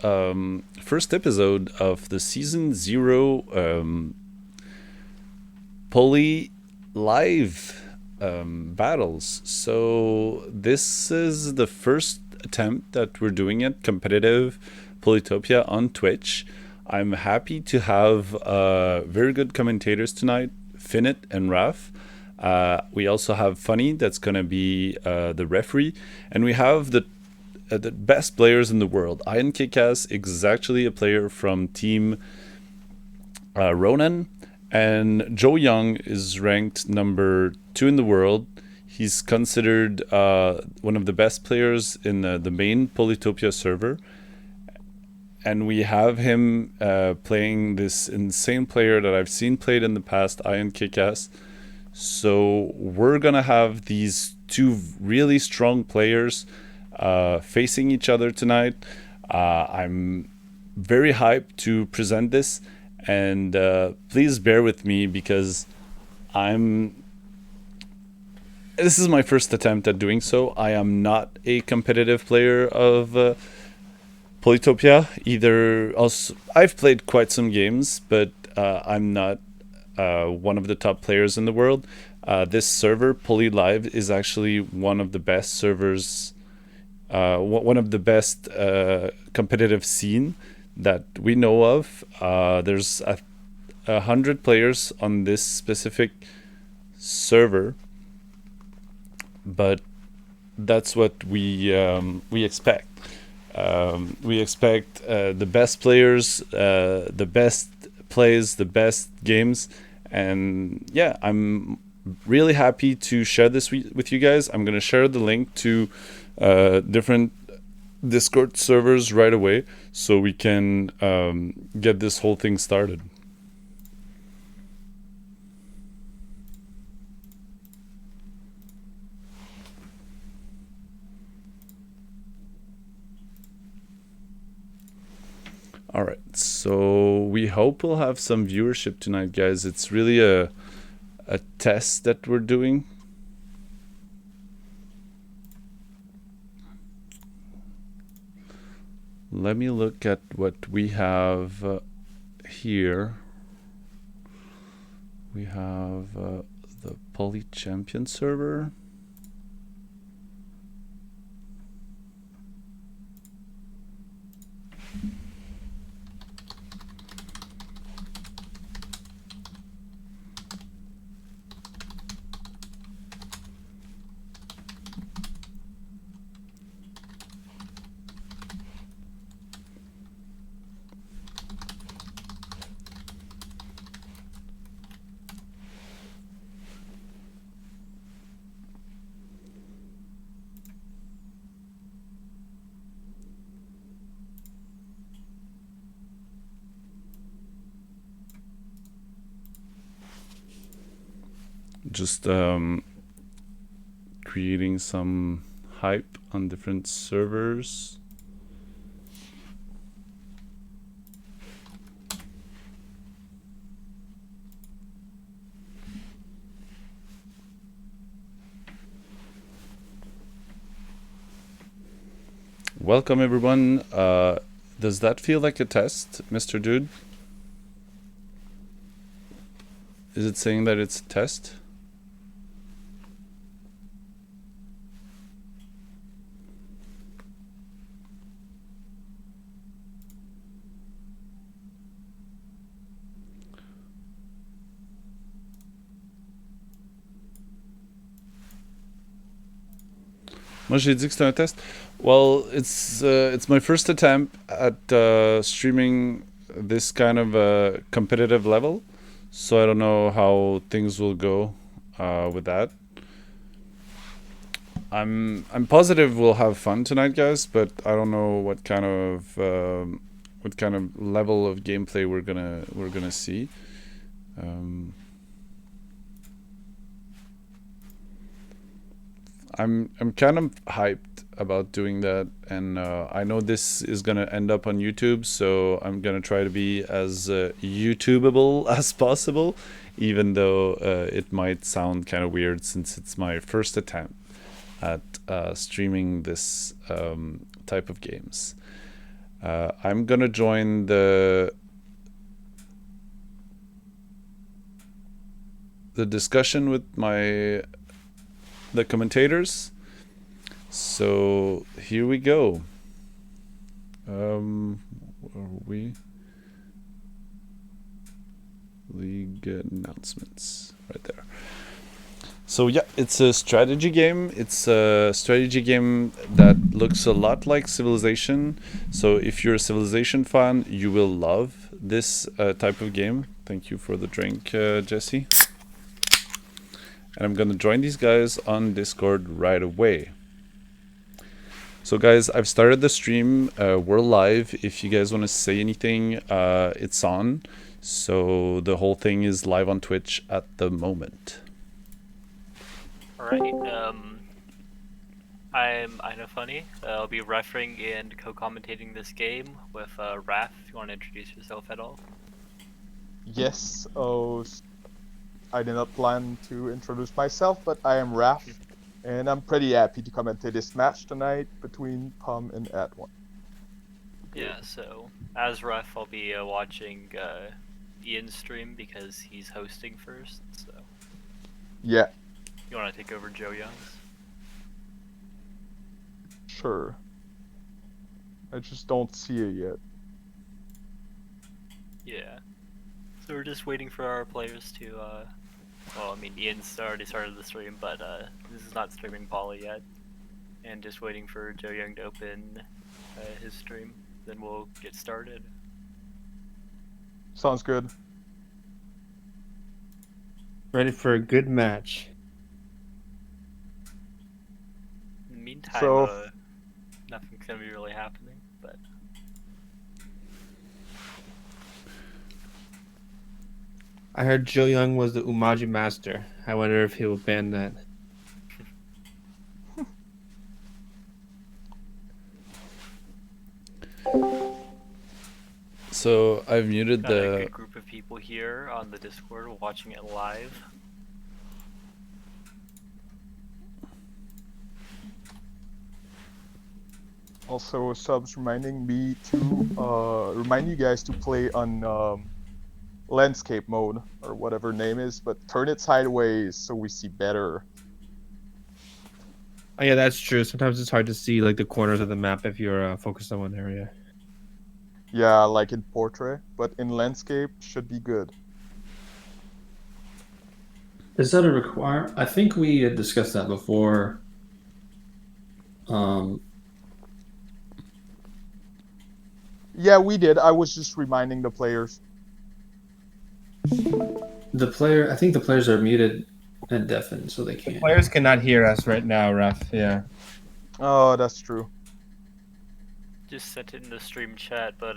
first episode of the season zero Poly live battles. So this is the first attempt that we're doing it competitive Polytopia on Twitch. I'm happy to have very good commentators tonight, Finit and Raf. We also have Funny, that's gonna be the referee, and we have the best players in the world. iankicksass is actually a player from Team Ronan, and Joyoung is ranked number 2 in the world. He's considered one of the best players in the main Polytopia server. And we have him playing this insane player that I've seen played in the past, iankicksass. So we're gonna have these two really strong players facing each other tonight. I'm very hyped to present this, and please bear with me because this is my first attempt at doing so. I am not a competitive player of Polytopia either. Also, I've played quite some games, but I'm not one of the top players in the world. This server, Poly Live, is actually one of the best servers, one of the best competitive scene that we know of. There's 100 players on this specific server, but that's what we expect. We expect the best players, the best plays, the best games, and yeah, I'm really happy to share this with you guys. I'm gonna share the link to different Discord servers right away so we can get this whole thing started. All right, so we hope we'll have some viewership tonight, guys. It's really a test that we're doing. Let me look at what we have here. We have the Poly Champion server. Just creating some hype on different servers. Welcome everyone. Does that feel like a test, Mr. Dude? Is it saying that it's a test? Moi j'ai dit que c'était un test. Well, it's my first attempt at streaming this kind of competitive level, so I don't know how things will go with that. I'm positive we'll have fun tonight, guys, but I don't know what kind of level of gameplay we're gonna see. I'm kind of hyped about doing that, and I know this is gonna end up on YouTube, so I'm gonna try to be as YouTubeable as possible, even though it might sound kind of weird since it's my first attempt at streaming this type of games. I'm gonna join the discussion with the commentators. So here we go. Where are we? League announcements right there. So yeah, it's a strategy game. It's a strategy game that looks a lot like Civilization. So if you're a Civilization fan, you will love this type of game. Thank you for the drink, Jesse. And I'm gonna join these guys on Discord right away. So guys, I've started the stream. We're live. If you guys want to say anything, it's on. So the whole thing is live on Twitch at the moment. Alright, I'm Ina Funny. I'll be refereeing and co-commentating this game with Raph, if you want to introduce yourself at all. Yes, I did not plan to introduce myself, but I am Raph, and I'm pretty happy to commentate this match tonight between Pum and Ad1. Yeah, so as Raph, I'll be watching Ian's stream because he's hosting first, so. Yeah. You want to take over Joe Young's? Sure. I just don't see it yet. Yeah. So we're just waiting for our players to, well, I mean, Ian's already started the stream, but this is not streaming Poly yet. And just waiting for Joe Young to open his stream. Then we'll get started. Sounds good. Ready for a good match. In the meantime, So, nothing's gonna be really happening, but... I heard Joe Young was the Umaji master. I wonder if he will ban that. So I've muted Got a the good group of people here on the Discord watching it live. Also, subs reminding me to remind you guys to play on landscape mode or whatever name is, but turn it sideways so we see better. Oh yeah, that's true. Sometimes it's hard to see like the corners of the map if you're focused on one area. Yeah, like in portrait, but in landscape should be good. Is that a require? I think we had discussed that before. Yeah, we did. I was just reminding the players. I think the players are muted and deafened, so they can't. Players cannot hear us right now, Ref. Yeah. Oh, that's true. Just sent it in the stream chat, but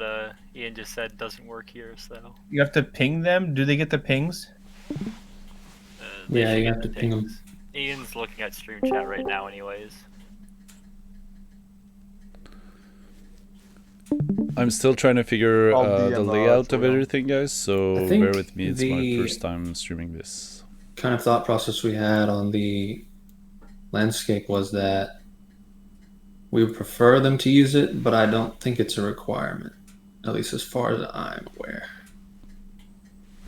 Ian just said it doesn't work here, so... You have to ping them? Do they get the pings? They Yeah, should you get have to the ping them. pings. Ian's looking at stream chat right now anyways. I'm still trying to figure I'll the DM, layout of Joel. everything, guys. So I think bear with me. It's my the- first time streaming this. Kind of thought process we had on the landscape was that we would prefer them to use it, but I don't think it's a requirement, at least as far as I'm aware.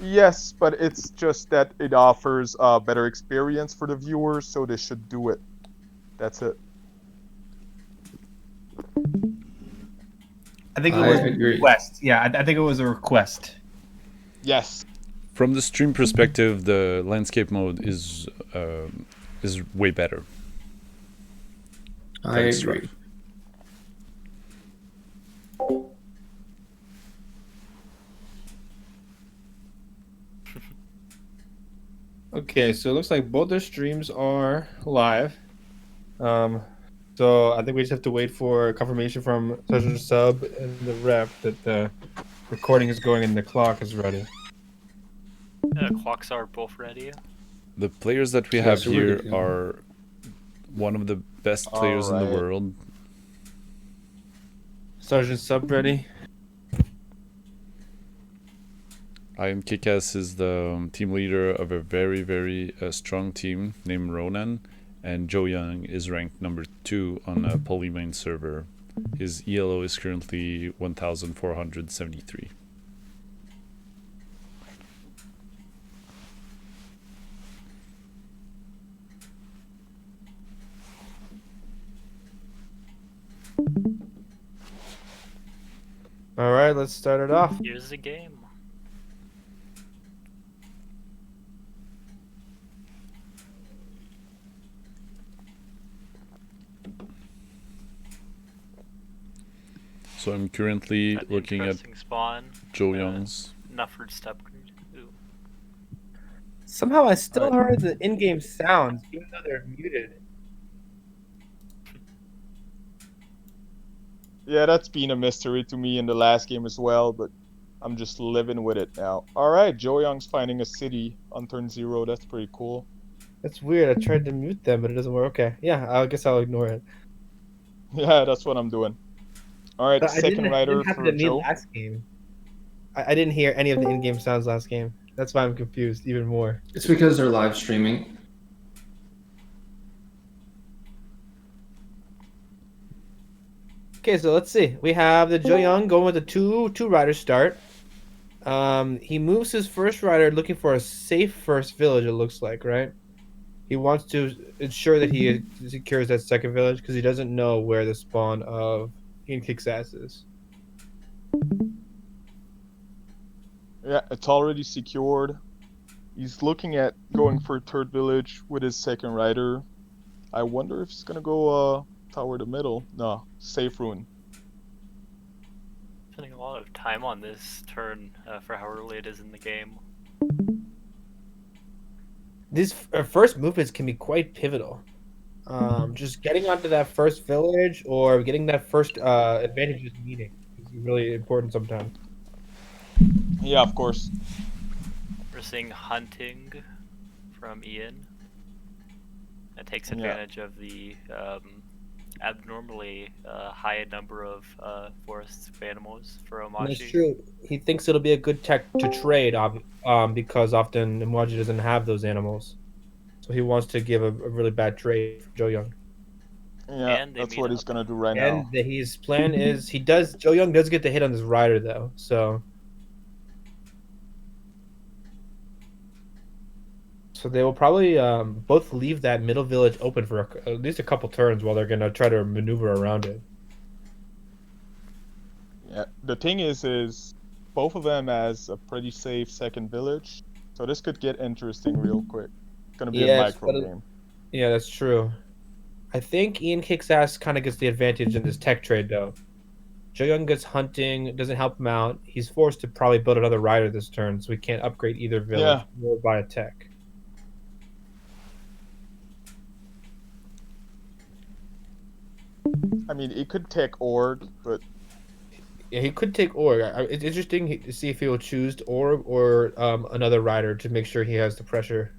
Yes, but it's just that it offers a better experience for the viewers, so they should do it. That's it. I think it I was agree. a request. Yeah, I think it was a request. Yes. From the stream perspective, the landscape mode is way better. I Thanks, agree. Okay, so it looks like both their streams are live. So I think we just have to wait for confirmation from Treasure Sub and the ref that the recording is going and the clock is ready. Clocks are both ready. The players that we Yeah, have so we're here good to go. are one of the best players in the Alright. world. Sergeant Sub ready. iankicksass is the team leader of a very, very strong team named Ronan, and Joe Young is ranked number 2 on a Polymane server. His ELO is currently 1,473. All right, let's start it off. Here's the game. So I'm currently Got the looking at interesting spawn. Joyoung's. Nufford upgrade. Ooh. Somehow I still Alright. heard the in-game sounds, even though they're muted. Yeah, that's been a mystery to me in the last game as well, but I'm just living with it now. Alright, Joyoung's finding a city on turn 0. That's pretty cool. That's weird. I tried to mute them, but it doesn't work. Okay, yeah, I guess I'll ignore it. Yeah, that's what I'm doing. Alright, But second it rider didn't happen for to me Joe. last game. I didn't hear any of the in-game sounds last game. That's why I'm confused even more. It's because they're live streaming. Okay, so let's see. We have the Joyoung going with a two rider start. He moves his first rider looking for a safe first village, it looks like, right? He wants to ensure that he secures that second village because he doesn't know where the spawn of iankicksass is. Yeah, it's already secured. He's looking at going for third village with his second rider. I wonder if he's gonna go tower the middle. No, safe rune. Spending a lot of time on this turn for how early it is in the game. These first movements can be quite pivotal. Just getting onto that first village or getting that first advantageous meeting is really important sometimes. Yeah, of course. We're seeing hunting from Ian. That takes Yeah. advantage of the abnormally high number of forests of animals for And that's Omachi. true. He thinks it'll be a good tech to trade, because often Imaji doesn't have those animals. So he wants to give a really bad trade for Joyoung. Yeah, And they that's meet what he's up. gonna do right And now. his plan is Joyoung does get the hit on this rider though, so they will probably both leave that middle village open for at least a couple turns while they're gonna try to maneuver around it. Yeah, the thing is both of them has a pretty safe second village, so this could get interesting real quick. It's gonna be a Yes, micro game. yeah, that's true. I think iankicksass kind of gets the advantage in this tech trade though. Joyoung gets hunting, doesn't help him out. He's forced to probably build another rider this turn, so he can't upgrade either village Yeah. nor buy a tech. I mean, it could take Org, but Yeah, he could take Org. It's interesting to see if he will choose Org or another rider to make sure he has the pressure.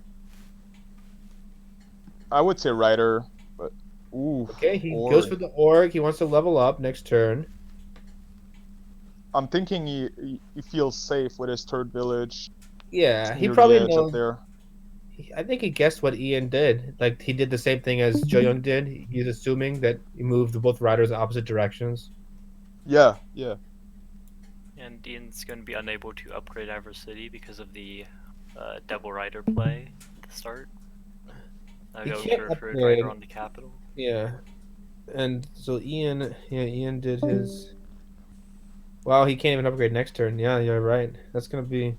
I would say Rider, but ooh. Okay, he Org. goes for the Org. He wants to level up next turn. I'm thinking he feels safe with his third village. Yeah, It's he near probably the edge knows. up there. I think he guessed what Ian did. Like he did the same thing as Joyoung did. He's assuming that he moved both riders in opposite directions. Yeah, yeah. And Ian's going to be unable to upgrade Ever City because of the double rider play at the start. He Go can't for a third upgrade. rider on the capital. Yeah, and so Ian did his. Wow, he can't even upgrade next turn. Yeah, you're right. That's gonna be.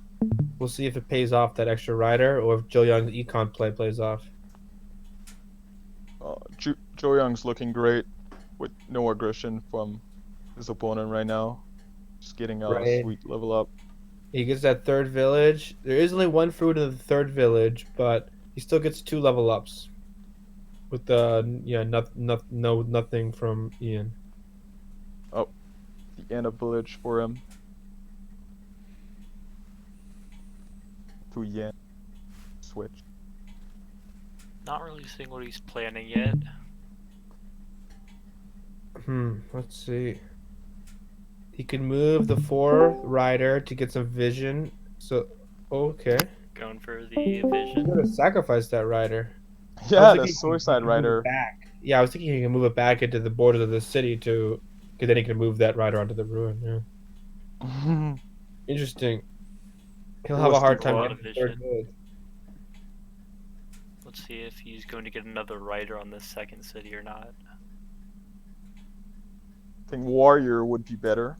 We'll see if it pays off that extra rider, or if Joyoung's econ play plays off. Joyoung's looking great with no aggression from his opponent right now. Just getting a Right. sweet level up. He gets that third village. There is only one fruit in the third village, but he still gets 2 level ups. With nothing from Ian. The end of village for him. To Yen. Switch. Not really seeing what he's planning yet. Let's see. He can move the 4 rider to get some vision. So, okay. Going for the He's vision. gonna sacrifice that rider. I Yeah, was the thinking he Suicide can move it Rider. back. Yeah, I was thinking he can move it back into the borders of the city to Because then he can move that rider onto the ruin. Yeah. Interesting. He'll It have a was hard too time far. getting the third village. Let's see if he's going to get another rider on this second city or not. I think warrior would be better.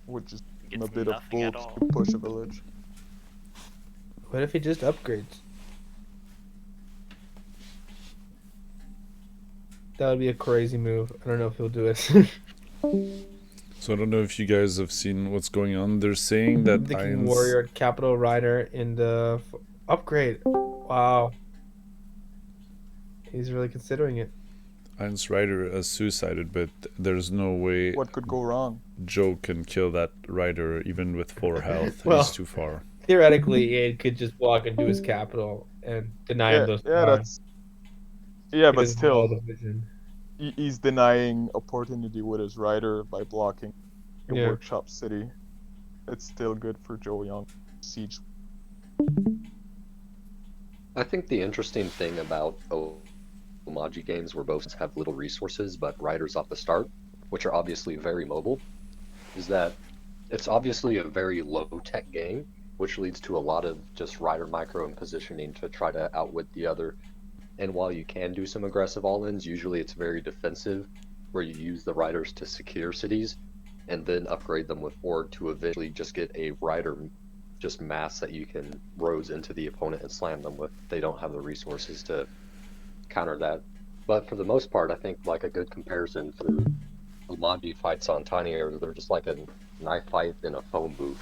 Would just give him a Gets bit of nothing at bulk all. to push a village. What if he just upgrades? That would be a crazy move. I don't know if he'll do it. So I don't know if you guys have seen what's going on. They're saying that I'm thinking Ian's warrior, capital rider in the upgrade. Wow. He's really considering it. Ian's rider has suicided, but there's no way What could go wrong? Joe can kill that rider even with 4 health. Well, He's too far. Theoretically, Ian could just walk and do his capital and deny him those Yeah, farms. yeah, He but doesn't know still, the vision. he's denying opportunity with his rider by blocking a Yeah. workshop city. It's still good for Joyoung siege. I think the interesting thing about Omaji games where both have little resources but riders off the start, which are obviously very mobile, is that it's obviously a very low-tech game, which leads to a lot of just rider micro and positioning to try to outwit the other. And while you can do some aggressive all-ins, usually it's very defensive, where you use the riders to secure cities and then upgrade them with ore to eventually just get a rider just mass that you can rose into the opponent and slam them with. They don't have the resources to counter that. But for the most part, I think like a good comparison for Umaji fights on Tiny Air, they're just like a knife fight in a phone booth.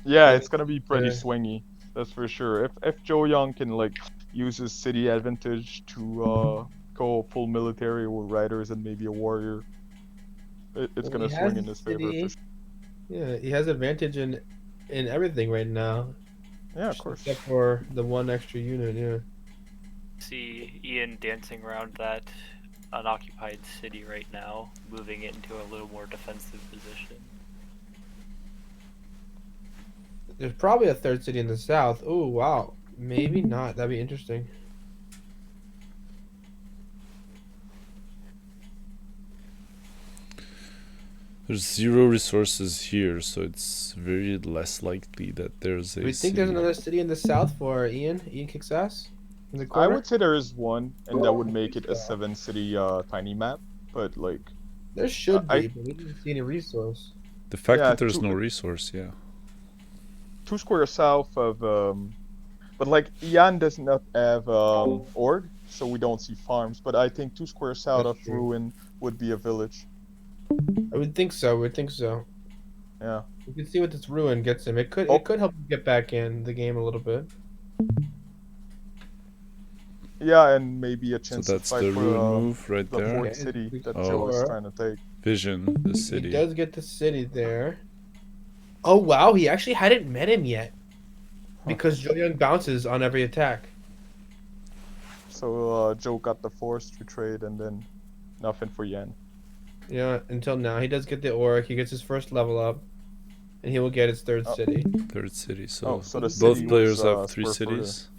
Yeah, Yeah, it's gonna be pretty yeah. swingy, that's for sure. If Joyoung can like use his city advantage to go full military with riders and maybe a warrior, it's Well, gonna he swing has in his favor city. for sure. Yeah, he has advantage in everything right now, Yeah, of course. except for the one extra unit. Yeah. See Ian dancing around that unoccupied city right now, moving it into a little more defensive position. There's probably a third city in the south. Oh wow, maybe not. That'd be interesting. There's 0 resources here, so it's very less likely that there's a Do we think there's city. another city in the south for Ian? Ian Kicksass? In the I corner? would say there is one, and that would make it a 7-city tiny map. But like, There should I- be, but we didn't see any resource. The fact Yeah, that there's two- no resource, yeah. 2 squares south of but like Ian does not have org, so we don't see farms. But I think 2 squares south That's of true. ruin would be a village. I would think so. We think so. Yeah. We can see what this ruin gets him. It could Oh. it could help him get back in the game a little bit. Yeah, and maybe a So chance that's to the fight for ruin move right the there. fourth Okay, city we- that Oh. Joe is Sure. trying to take. Vision, the He city. does get the city there. Oh wow, he actually hadn't met him yet. Because Joyoung bounces on every attack. So Joe got the forced to trade and then nothing for Yan. Yeah, until now. He does get the Auric, he gets his first level up. And he will get his third Oh. city. Third city. So Oh, so the both city players was, have 3 spur further. cities.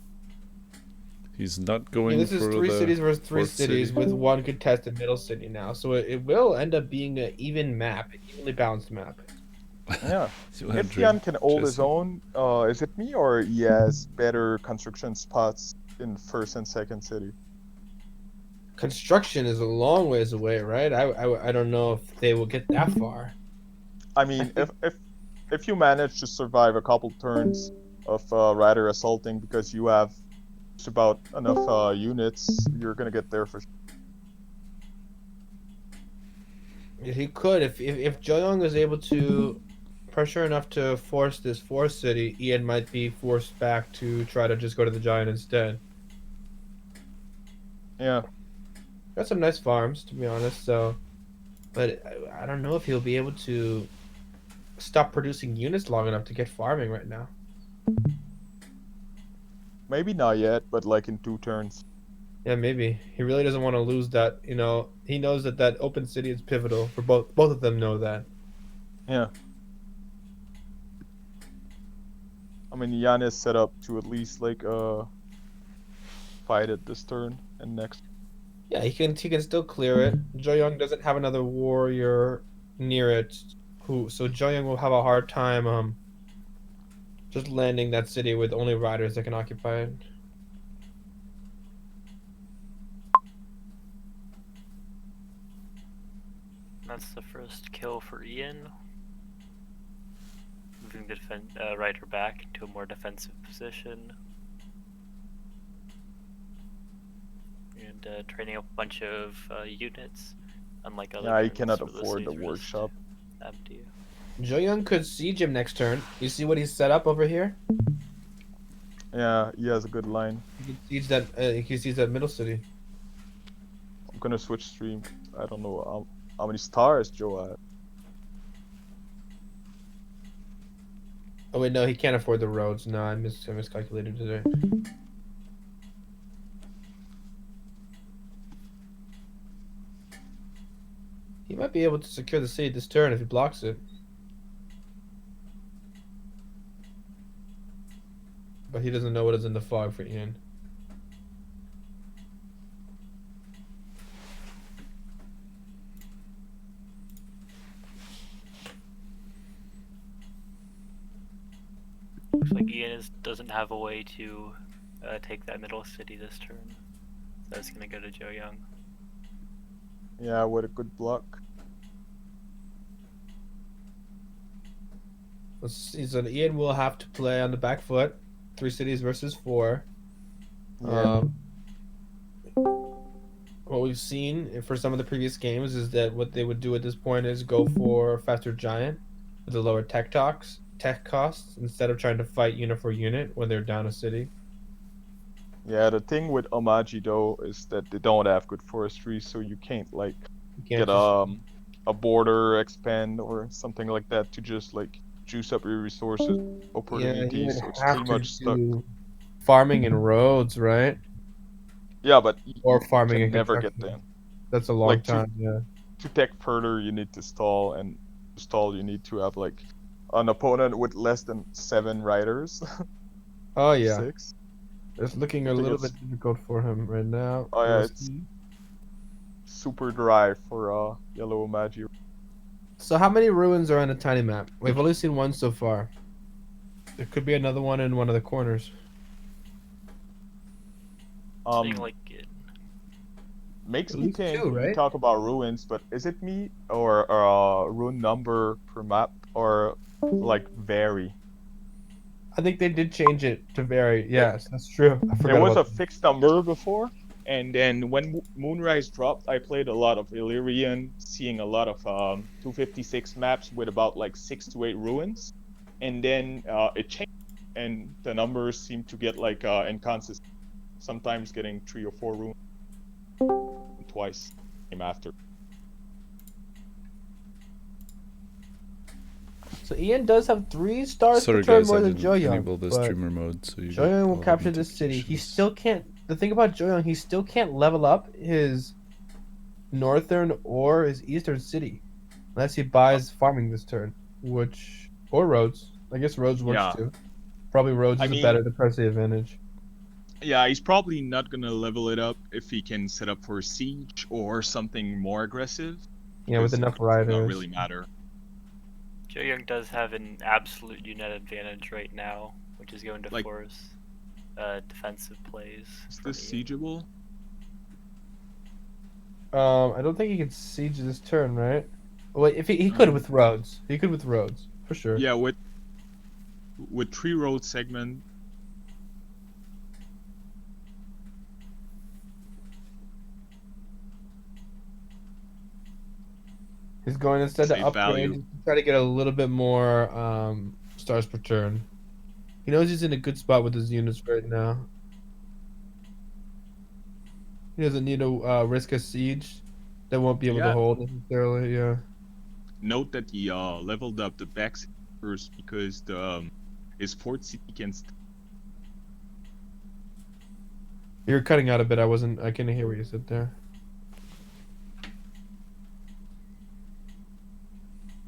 He's not Yeah, going this is for 3 the cities versus 3 fourth cities city. with one contested middle city now. So it will end up being an even map, an evenly balanced map. Yeah. You'll have If Drake, Yan can hold his Jesse. own, is it me or he has better construction spots in first and second city? Construction is a long ways away, right? I don't know if they will get that far. I mean, if you manage to survive a couple turns of rider assaulting because you have just about enough units, you're gonna get there for sure. He could if Joyoung is able to pressure enough to force this fourth city, Ian might be forced back to try to just go to the giant instead. Yeah. Got some nice farms, to be honest. So, but I don't know if he'll be able to stop producing units long enough to get farming right now. Maybe not yet, but like in 2 turns. Yeah, maybe he really doesn't want to lose that. You know, he knows that that open city is pivotal for both. Both of them know that. Yeah. I mean, Yan is set up to at least like fight it this turn and next. Yeah, he can still clear it. Joyoung doesn't have another warrior near it, so Joyoung will have a hard time just landing that city with only riders that can occupy it. That's the first kill for Ian. Moving the rider back into a more defensive position. And training up a bunch of units, unlike other Yeah, he turns cannot where the afford the cities were just workshop. empty. Joyoung could siege him next turn. You see what he's set up over here? Yeah, he has a good line. He can siege that middle city. I'm gonna switch stream. I don't know how many stars Joe has. Oh wait, no, he can't afford the roads. No, I miscalculated today. He might be able to secure the city this turn if he blocks it. But he doesn't know what is in the fog for Ian. Looks like Ian doesn't have a way to take that middle city this turn. So it's gonna go to Joyoung. Yeah, with a good block. Let's see. So Ian will have to play on the back foot. 3 cities versus 4. Yeah. What we've seen for some of the previous games is that what they would do at this point is go for faster giant with the lower tech costs instead of trying to fight unit for unit when they're down a city. Yeah, the thing with Omaji though is that they don't have good forestry, so you can't like You can't get just- a border expand or something like that to just like juice up your resources yeah, he opportunities. would So it's have pretty to much stuck. do farming and roads, right? Yeah, but Or you farming can and never get construction. them. That's a long Like, time. Yeah. To tech further, you need to stall, and to stall you need to have like an opponent with less than 7 riders. Oh yeah, 6. it's looking I a think little it's- bit difficult for him right now. Oh yeah, We'll it's see. super dry for yellow Omaji. So how many ruins are on a tiny map? We've only seen one so far. There could be another one in one of the corners. Seeing like it. Makes At me least think 2, we right? talk about ruins, but is it me or rune number per map or like vary? I think they did change it to vary. Yes, that's true. I It forgot was a about that. fixed number before, and then when Moonrise dropped, I played a lot of Illyrian, seeing a lot of 256 maps with about like 6 to 8 ruins, and then it changed, and the numbers seem to get like inconsistent. Sometimes getting 3 or 4 ruins twice came after. So Ian does have 3 stars Sorry per turn guys, more I than didn't Joyoung. enable the But streamer mode, so you got Joyoung all will the capture this city. He notifications. still can't. The thing about Joyoung, he still can't level up his northern or his eastern city unless he buys farming this turn, or roads. I guess roads works Yeah. too. Probably roads I is a mean- better the advantage. Yeah, he's probably not gonna level it up if he can set up for a siege or something more aggressive. Yeah, with because enough it will riders. not really matter. Joyoung does have an absolute unit advantage right now, which is going to Like- force defensive plays. Is from this Ian. siegeable? I don't think he can siege this turn, right? Well, if he could with roads. He could with roads for sure. Yeah, with 3 road segment. He's going instead to Save upgrade value. to try to get a little bit more stars per turn. He knows he's in a good spot with his units right now. He doesn't need to risk a siege that won't be able to Yeah. hold necessarily. Yeah. Note that he leveled up the back city first because the his fort city can. You're cutting out a bit. I couldn't hear what you said there.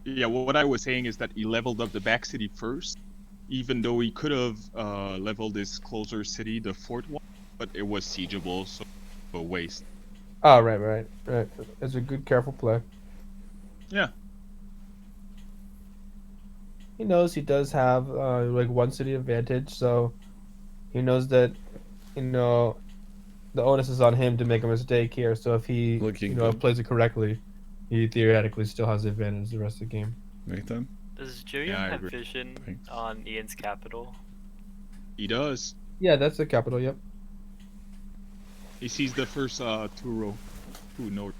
Yeah, what I was saying is that he leveled up the back city first, even though he could have leveled his closer city, the fort one, but it was siegeable, so a waste. Oh, right. It's a good, careful play. Yeah. He knows he does have like one city advantage, so he knows that the onus is on him to make a mistake here. So if he Looking good. plays it correctly, he theoretically still has the advantage the rest of the game. Nathan? Does Joyoung Yeah, I have agree. vision Thanks. on Ian's capital? He does. Yeah, that's the capital. Yep. He sees the first two north.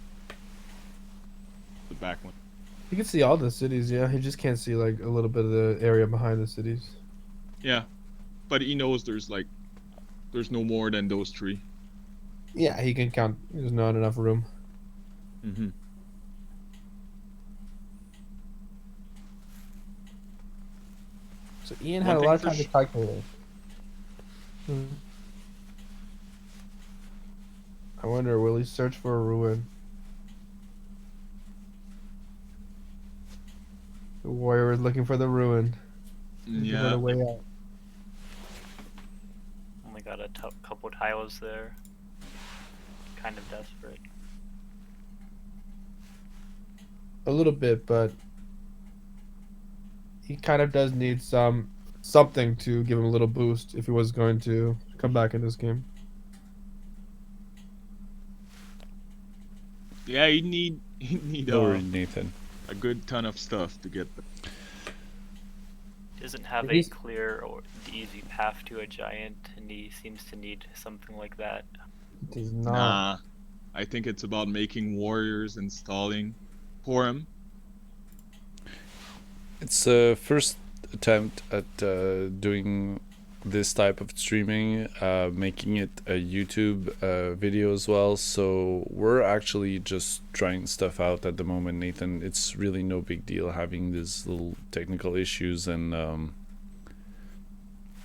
The back one. He can see all the cities. Yeah, he just can't see like a little bit of the area behind the cities. Yeah. But he knows there's no more than those three. Yeah, he can count. There's not enough room. Mm-hmm. So Ian One had a thing lot of for time to calculate. I wonder, will he search for a ruin? The warrior is looking for the ruin. Looking for Yeah. the way out. Only got a couple tiles there. Kind of desperate. A little bit, but he kind of does need something to give him a little boost if he was going to come back in this game. Yeah, he need No worries, Nathan. a good ton of stuff to get there. Doesn't have If a he's- clear or easy path to a giant, and he seems to need something like that. It is not. Nah. I think it's about making warriors and stalling for him. It's a first attempt at doing this type of streaming, making it a YouTube video as well. So we're actually just trying stuff out at the moment, Nathan. It's really no big deal having these little technical issues, and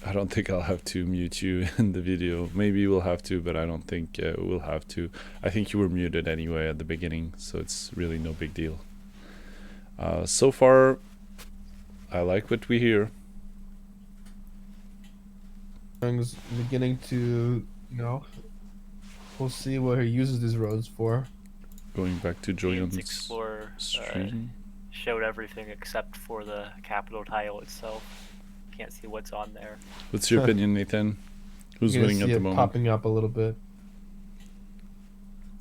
I don't think I'll have to mute you in the video. Maybe we'll have to, but I don't think we'll have to. I think you were muted anyway at the beginning, so it's really no big deal. So far, I like what we hear. Young's beginning to, we'll see what he uses these roads for. Going back to Ian's Joyoung's Explorer stream. showed everything except for the capital tile itself. Can't see what's on there. What's your opinion, Nathan? Who's You're gonna winning at see the it moment? popping up a little bit.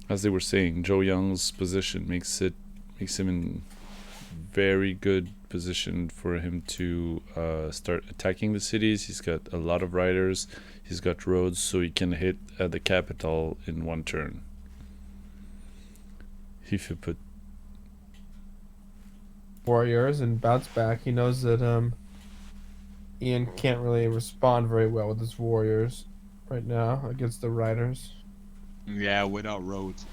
As they were saying, Joyoung's position makes him in very good position for him to start attacking the cities. He's got a lot of riders. He's got roads, so he can hit the capital in one turn. If you put Warriors and bounce back. He knows that Ian can't really respond very well with his warriors right now against the riders. Yeah, without roads.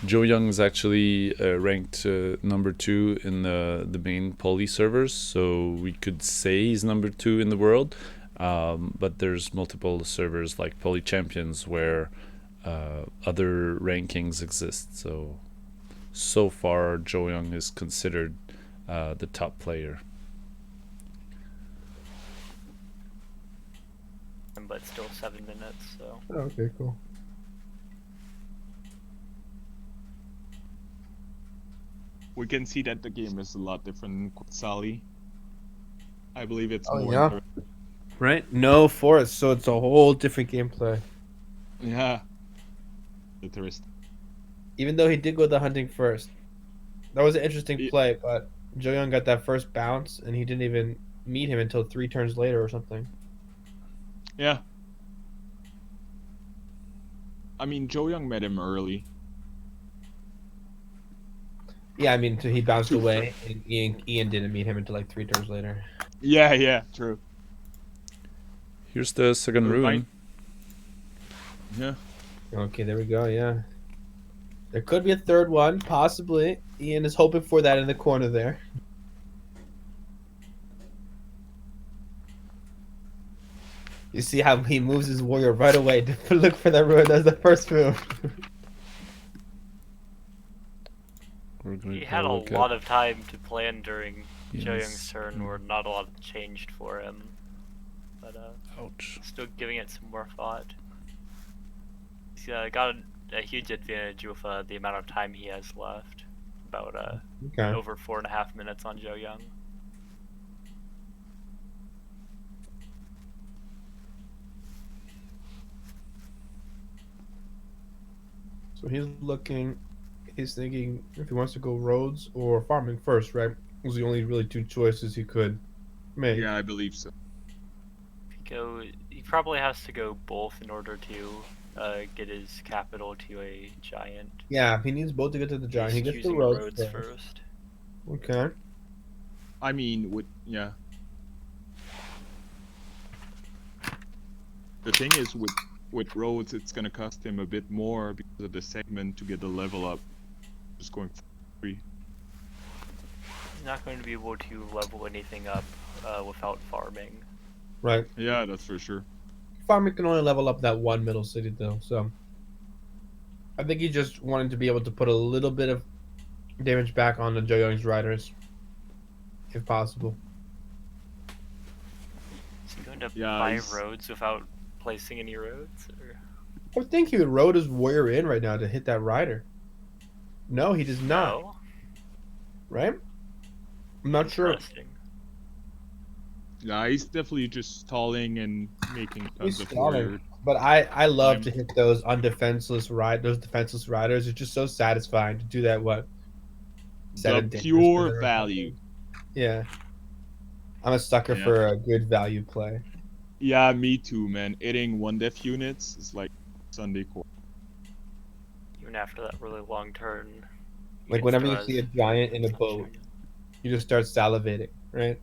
Joyoung is actually ranked number 2 in the main poly servers, so we could say he's number 2 in the world. But there's multiple servers like Poly Champions where other rankings exist. So far, Joyoung is considered the top player. But still 7 minutes, so. Oh, okay, cool. We can see that the game is a lot different in Quetzali. I believe it's Oh, more yeah. Right? No forest, so it's a whole different gameplay. Yeah. Interesting. Even though he did go the hunting first. That was an interesting Yeah. play, but Joyoung got that first bounce, and he didn't even meet him until 3 turns later or something. Yeah. I mean, Joyoung met him early. Yeah, I mean, so he bounced away, and Ian didn't meet him until like 3 turns later. Yeah, true. Here's the second ruin. Yeah. Okay, there we go, yeah. There could be a third one, possibly. Ian is hoping for that in the corner there. You see how he moves his warrior right away to look for that ruin. That's the first move. We're going He to had a look lot at of time to plan during Ian's- Joyoung's turn, where not a lot changed for him. but Ouch. still giving it some more thought. He's got a huge advantage with the amount of time he has left. About Okay. over 4.5 minutes on Joyoung. So he's looking. He's thinking if he wants to go roads or farming first, right? Those are the only really two choices he could make. Yeah, I believe so. He probably has to go both in order to get his capital to a giant. Yeah, he needs both to get to the giant. He's He gets the choosing roads, roads first. first. Okay. I mean, yeah. The thing is, with roads, it's gonna cost him a bit more because of the segment to get the level up. Just going for free. He's not going to be able to level anything up without farming. Right. Yeah, that's for sure. Farming can only level up that one middle city though, so I think he just wanted to be able to put a little bit of damage back on the Joyoung's riders, if possible. Is he going to Yeah, buy he's- roads without placing any roads? Or... I would think he would road his warrior in right now to hit that rider. No, he does not. No? Right? I'm not sure. Interesting. Yeah, he's definitely just stalling and making tons He's of stalling. warrior. But I love Time. to hit those defenseless riders. It's just so satisfying to do that. What? The 7 damage pure to them. value. Yeah. I'm a sucker Yeah. for a good value play. Yeah, me too, man. Hitting 1 def units is like Sunday core. Even after that really long turn. Like can whenever still you see a has giant in a some boat, shooting. you just start salivating, right?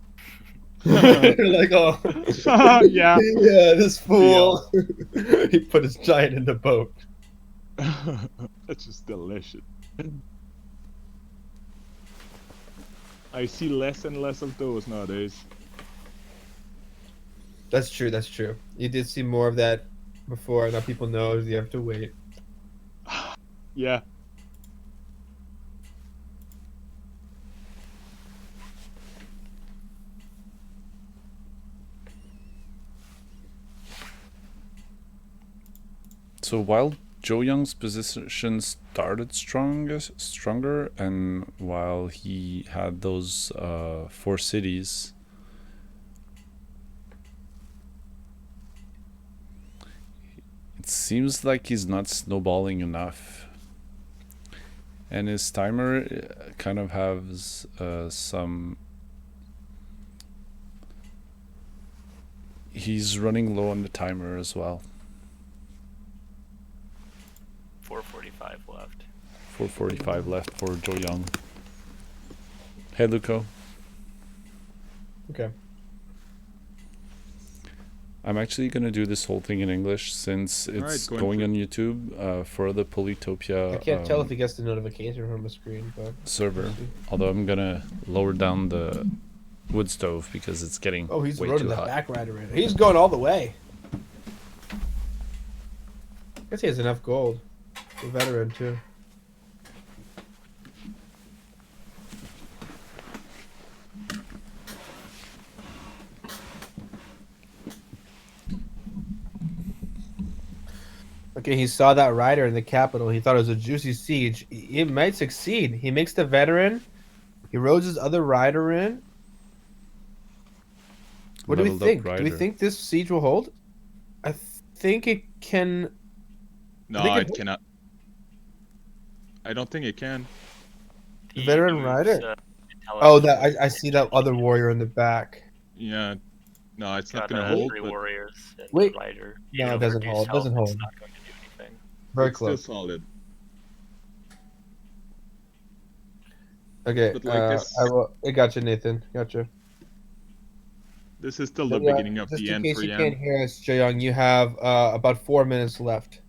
Like, oh, Yeah. yeah, this fool. He put his giant in the boat. That's just delicious. I see less and less of those nowadays. That's true. That's true. You did see more of that before. Now people know you have to wait. Yeah. So while Joyoung's position started stronger, and while he had those 4 cities, it seems like he's not snowballing enough. And his timer kind of has some... He's running low on the timer as well. 4:45 left. 4:45 left for Joyoung. Hey, Luco. Okay. I'm actually gonna do this whole thing in English since Alright, it's going going for it. on YouTube for the Polytopia I can't tell if he gets the notification from the screen, but server. Although I'm gonna lower down the wood stove because it's getting oh, he's way roading too that hot. back rider in. He's going all the way. I guess he has enough gold. The veteran too. Okay, he saw that rider in the capital. He thought it was a juicy siege. It might succeed. He makes the veteran. He roads his other rider in. What do we Leveled up think? Do we rider. think this siege will hold? I think it can. No, think it it- cannot. I don't think it can. He Veteran moves, rider? intelligence Oh, that with I see that other warrior in the back. Yeah. No, it's not got gonna hold, 3 but warriors and Wait. a rider. No, Even it doesn't with hold, reduced doesn't health, hold. It's not going to do anything. Very it's close. still solid. Okay, But like this- I got you, Nathan. Gotcha. This is still the But, beginning of just the in end case for you Yan. can't hear us, Joyoung, you have about 4 minutes left.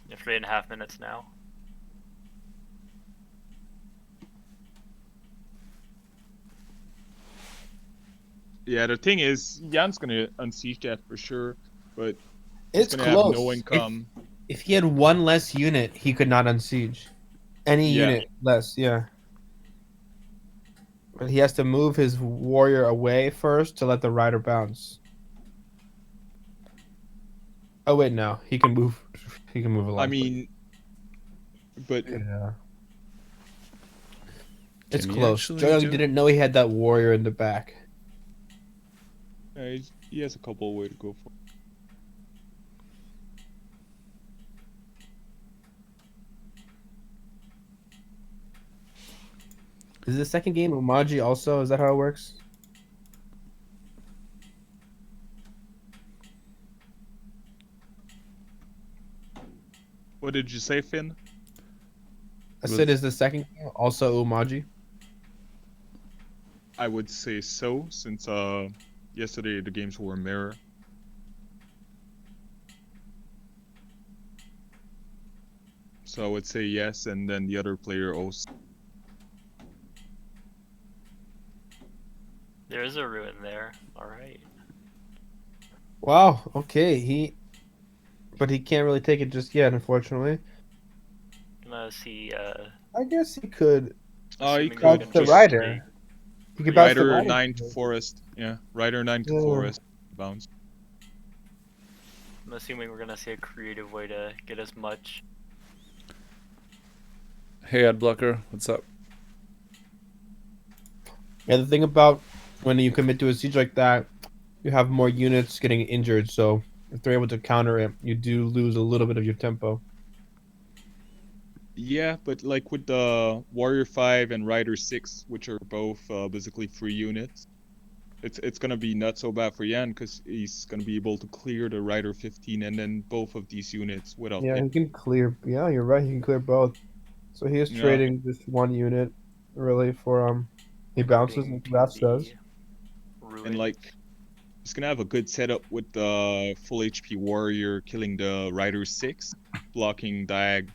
You have 3.5 minutes now. Yeah, the thing is, Jan's gonna unsiege that for sure, but It's he's gonna close. have no income. If he had one less unit, he could not unsiege. Any Yeah. unit less, yeah. But he has to move his warrior away first to let the rider bounce. Oh wait, no, he can move. He can move along. I mean, but yeah, it's Can he close. actually Joyoung do it? didn't know he had that warrior in the back. he has a couple of ways to go for. Is the second game Umaji also? Is that how it works? What did you say, Finn? I said, is the second game also Umaji? I would say so, since yesterday the games were mirror. So I would say yes, and then the other player also. There is a ruin there. All right. Wow. Okay. But he can't really take it just yet, unfortunately. Unless he, I guess he could. You assuming could he's gonna the just rider. stay- He could bounce the Rider rider. 9 to Forest. Yeah, Rider 9 to Yeah. Forest. Bounce. I'm assuming we're gonna see a creative way to get as much. Hey, Adblocker, what's up? Yeah, the thing about when you commit to a siege like that, you have more units getting injured. So if they're able to counter it, you do lose a little bit of your tempo. Yeah, but like with the Warrior 5 and Rider 6, which are both basically free units, it's gonna be not so bad for Yan because he's gonna be able to clear the Rider 15 and then both of these units without Yeah, hit. he can clear. Yeah, you're right. He can clear both. So he is Yeah. trading this one unit, really, for he bounces Moving like to Raph says. the ruin. And like he's gonna have a good setup with the full HP Warrior killing the Rider 6, blocking Diag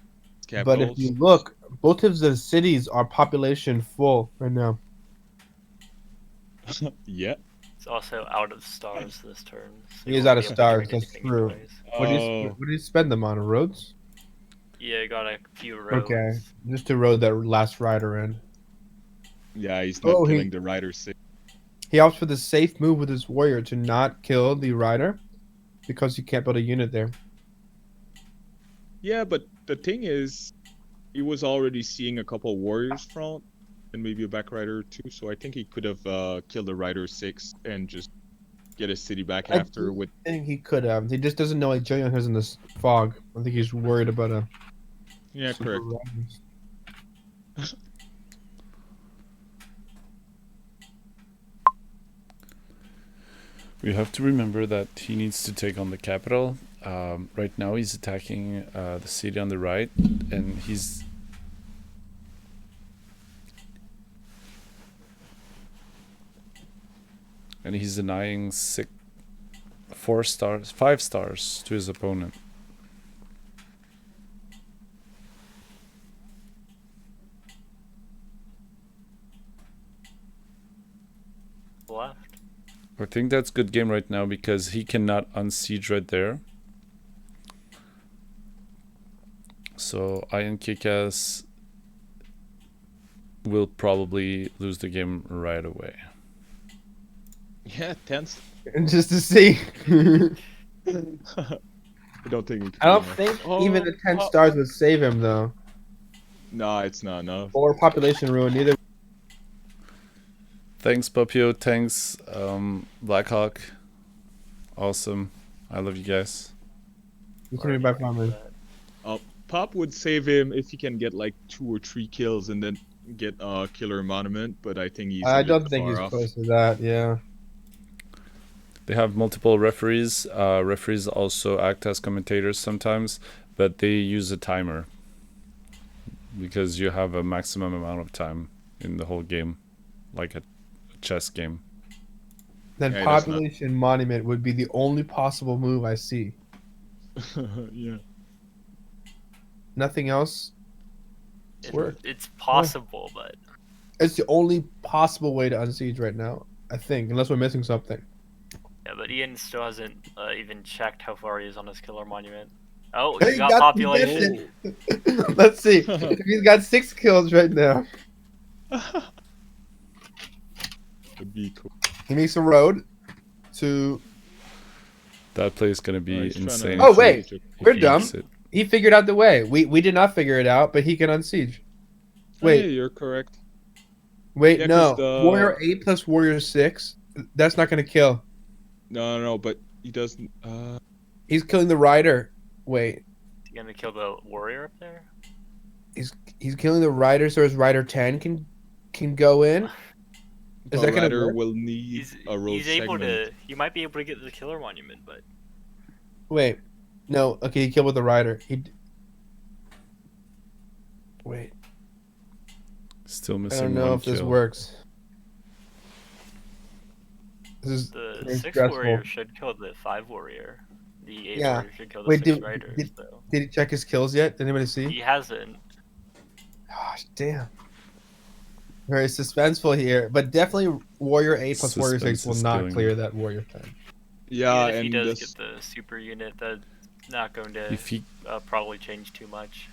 But if capitals. you look, both of the cities are population full right now. Yeah. It's also out of stars this turn. So He is won't out of be able to stars, trade that's anything true. anyways. Oh. What do you spend them on? Roads? Yeah, got a few roads. Okay, just to road that last rider in. Yeah, he's not Oh, he- killing the Rider 6. He opts for the safe move with his warrior to not kill the rider because he can't build a unit there. Yeah, but the thing is, he was already seeing a couple Warriors front and maybe a back rider too, so I think he could have killed the Rider 6 and just get his city back after with. I think he could have. He just doesn't know like Joyoung has in this fog. I think he's worried about a. Yeah, super correct. rise. We have to remember that he needs to take on the capital. Right now he's attacking the city on the right, and he's denying 5 stars to his opponent. Left. I think that's good game right now because he cannot unsiege right there. So iankicksass will probably lose the game right away. Yeah, tense. Just to see. I don't think. I don't think even the 10 stars would save him though. No, it's not enough. Or population ruin either. Thanks, Papio. Thanks, Blackhawk. Awesome. I love you guys. You can be back on me. Pop would save him if he can get like 2 or 3 kills and then get Killer Monument, but I think he's. I a bit don't think far he's off. close to that. Yeah. They have multiple referees. Referees also act as commentators sometimes, but they use a timer because you have a maximum amount of time in the whole game, like a chess game. That Yeah, that's not- population monument would be the only possible move I see. Yeah. Nothing else. It's possible, but It's the only possible way to unsiege right now, I think, unless we're missing something. yeah, but Ian still hasn't even checked how far he is on his killer monument. Oh, He he got got- population. Let's see. He's got 6 kills right now. Would be cool. He makes a road to That play is gonna be he's trying to- insane. Oh, if he- wait. if We're he dumb. eats it. He figured out the way. We did not figure it out, but he can unsiege. Wait. Yeah, you're correct. Wait, Yeah, no. 'cause the- Warrior 8 plus Warrior 6. That's not going to kill. No, but he doesn't. He's killing the rider. Wait. Is he gonna kill the warrior up there? He's killing the rider, so his rider 10 can go in. Is The that gonna rider work? will need a road He's able segment. to. He might be able to get the killer monument, but Wait. No. Okay, he killed with the rider. Wait. Still I missing don't know one if this kill. works. This is the very 6 stressful. warrior should kill the 5 warrior. The 8 Yeah. warrior should kill the Wait, 6 riders. So Did he check his kills yet? Did anybody see? he hasn't. Gosh, damn. Very suspenseful here, but definitely Warrior 8 plus Warrior 6 will Suspense is not killing clear me. that Warrior 10. Yeah, Even if he and does this, get the super unit, that's not going to If he probably change too much.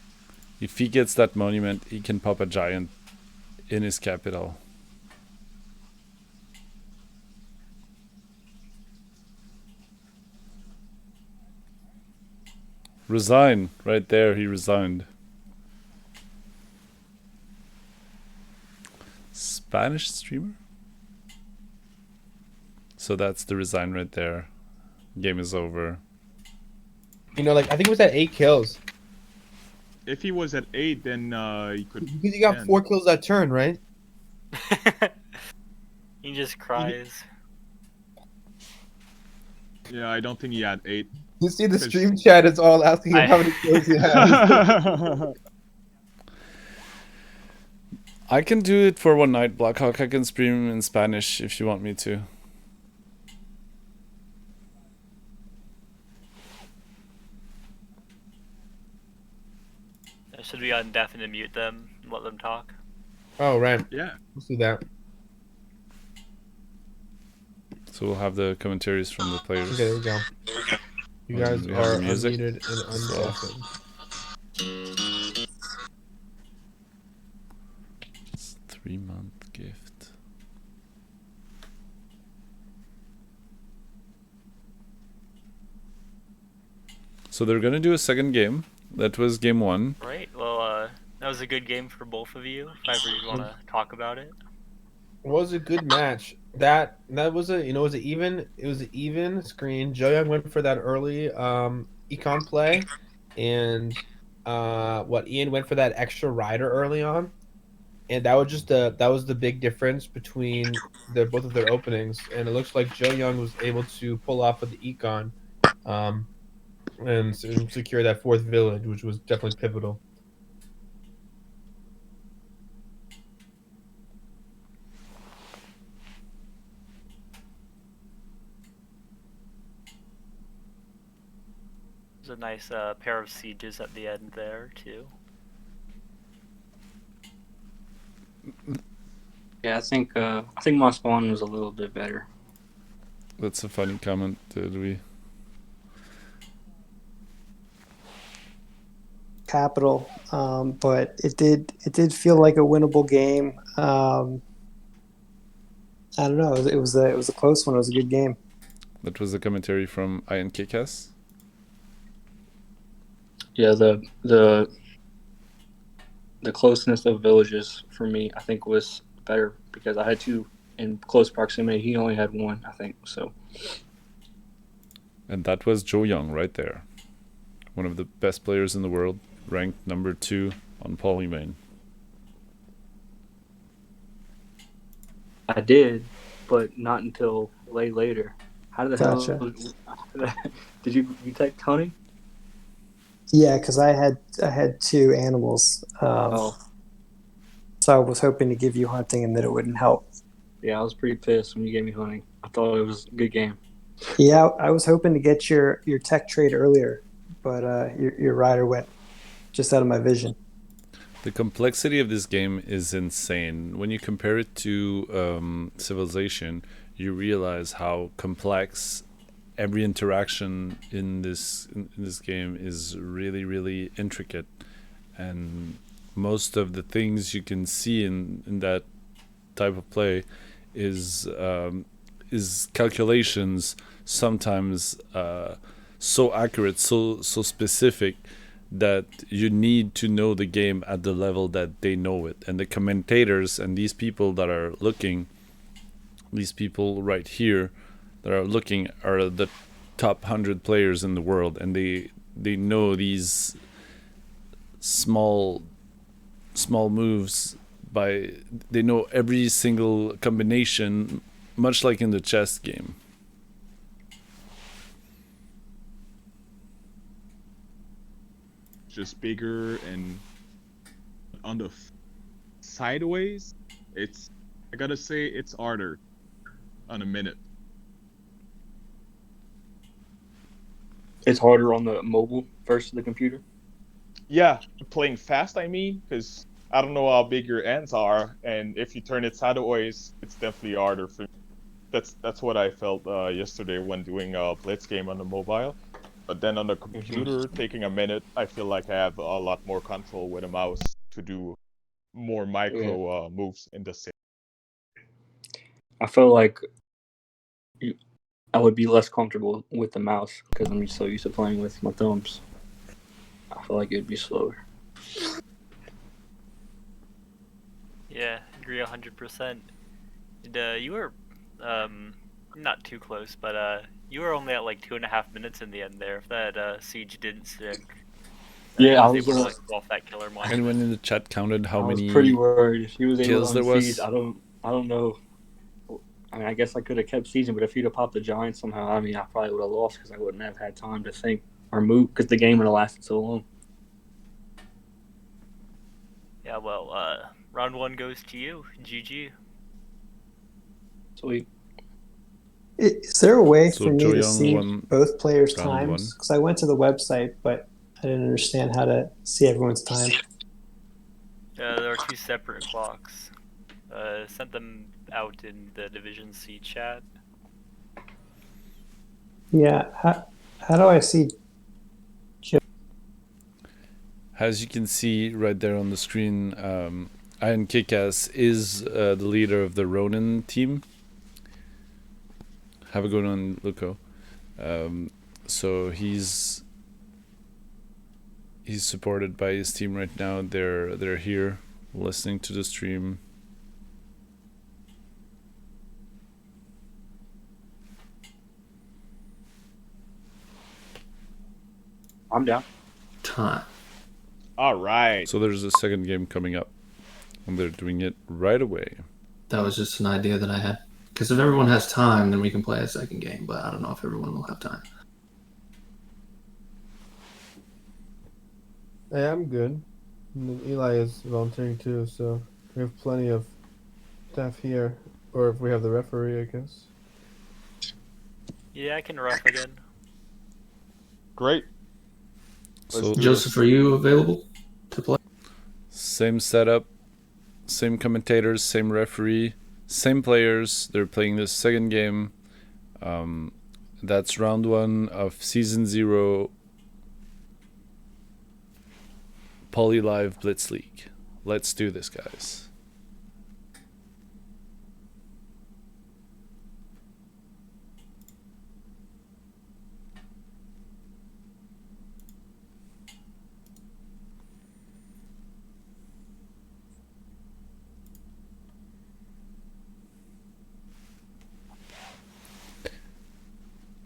gets that monument, he can pop a giant in his capital. Resign right there. He resigned. Spanish streamer. So that's the resign right there. Game is over. You know, like I think it was at 8 kills. if he was at 8, then he could. Because he got 10. 4 kills that turn, right? He just cries. Yeah, I don't think he had 8. You see the Because- stream chat is all asking him how many kills he has. I can do it for one night, Blackhawk. I can stream in Spanish if you want me to. Should we indefinite mute them and let them talk? Oh, right. Yeah. Let's do that. So we'll have the commentaries from the players. Okay, there we go. You And guys we have are the music. unmuted and undeafened. It's 3-month gift. So they're gonna do a second game. That was game 1. Right. Well, that was a good game for both of you. If ever you want to talk about it. It was a good match. That was a it was an even screen. Joyoung went for that early econ play, and Ian went for that extra rider early on, and that was the big difference between both of their openings. And it looks like Joyoung was able to pull off with the econ, and secure that 4th village, which was definitely pivotal. There's a nice pair of sieges at the end there too. Yeah, I think my spawn was a little bit better. That's a funny comment, Louis. Capital, but it did feel like a winnable game. I don't know. It was a close one. It was a good game. That was a commentary from iankicksass. Yeah, the closeness of villages for me, I think, was better because I had 2 in close proximity. He only had 1, I think. So. And that was Joyoung right there. One of the best players in the world, ranked number 2 on Polymane. I did, but not until way later. How the Gotcha. hell did you text Tony? Yeah, because I had 2 animals. Oh, So I was hoping to give you hunting and that it wouldn't help. yeah, I was pretty pissed when you gave me hunting. I thought it was a good game. Yeah, I was hoping to get your tech trade earlier, but your rider went just out of my vision. The complexity of this game is insane. When you compare it to Civilization, you realize how complex every interaction in this game is. Really intricate, and most of the things you can see in that type of play is calculations sometimes so accurate, so specific that you need to know the game at the level that they know it. And the commentators and these people that are looking, these people right here that are looking, are the top 100 players in the world, and they know these small moves by, they know every single combination, much like in the chess game. Just bigger, and on the sideways, I gotta say it's harder on a minute. It's harder on the mobile versus the computer. Yeah, playing fast, I mean, because I don't know how big your ends are, and if you turn it sideways, it's definitely harder for me. That's what I felt yesterday when doing a blitz game on the mobile. But then on the computer, taking a minute, I feel like I have a lot more control with a mouse to do more micro moves in the same. I feel like I would be less comfortable with the mouse because I'm so used to playing with my thumbs. I feel like it would be slower. Yeah, agree 100%. And, you were not too close, but you were only at like 2.5 minutes in the end there. If that siege didn't stick, Yeah, I was was able to like pull off that killer monster. Anyone in the chat counted how I was many pretty worried if he was able kills to there was? unsiege. I don't know. I mean, I guess I could have kept sieging, but if he'd have popped the giant somehow, I mean, I probably would have lost because I wouldn't have had time to think or move because the game would have lasted so long. Yeah, well, round 1 goes to you. GG. Sweet. Is there a way So for me to Joyoung see won both players' round times? one. Because I went to the website, but I didn't understand how to see everyone's time. There are 2 separate clocks. Sent them out in the Division C chat. Yeah, how do I see? As you can see right there on the screen, iankicksass is the leader of the Ronin team. Have a good one, Luco. So he's supported by his team right now. They're here listening to the stream. I'm down. Time. All right. So there's a second game coming up, and they're doing it right away. That was just an idea that I had. Because if everyone has time, then we can play a second game. But I don't know if everyone will have time. Hey, I'm good. And Eli is volunteering too, so we have plenty of staff here. Or if we have the referee, I guess. Yeah, I can rough again. Great. Let's So do Joseph, are you available to play? same setup, same commentators, same referee, same players. They're playing this second game. That's round 1 of season 0 Poly Live Blitz League. Let's do this, guys.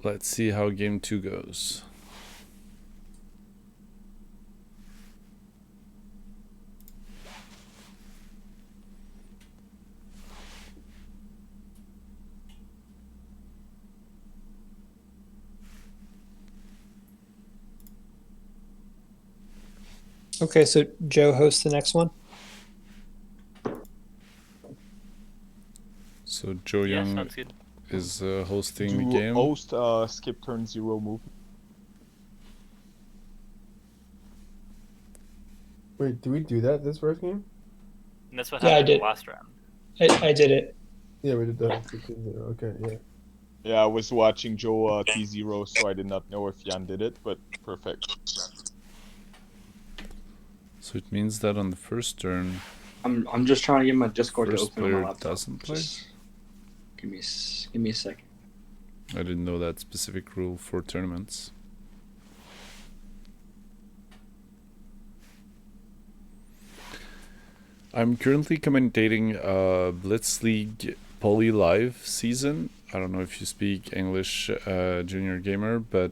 Let's see how game 2 goes. Okay, so Joe hosts the next one. So Yeah, Joyoung sounds good. is hosting the Do game. host skip turn 0 move. Wait, do we do that this first game? And that's what Yeah, I happened in did. the last round. I did it. Yeah, we did that. Okay, yeah. Yeah, I was watching Joe T0, so I did not know if Jan did it, but perfect. So it means that on the first turn, I'm just trying to get my Discord to first open on my player laptop. doesn't play. Just give me a second. I didn't know that specific rule for tournaments. I'm currently commentating Blitz League Poly Live season. I don't know if you speak English, Junior Gamer, but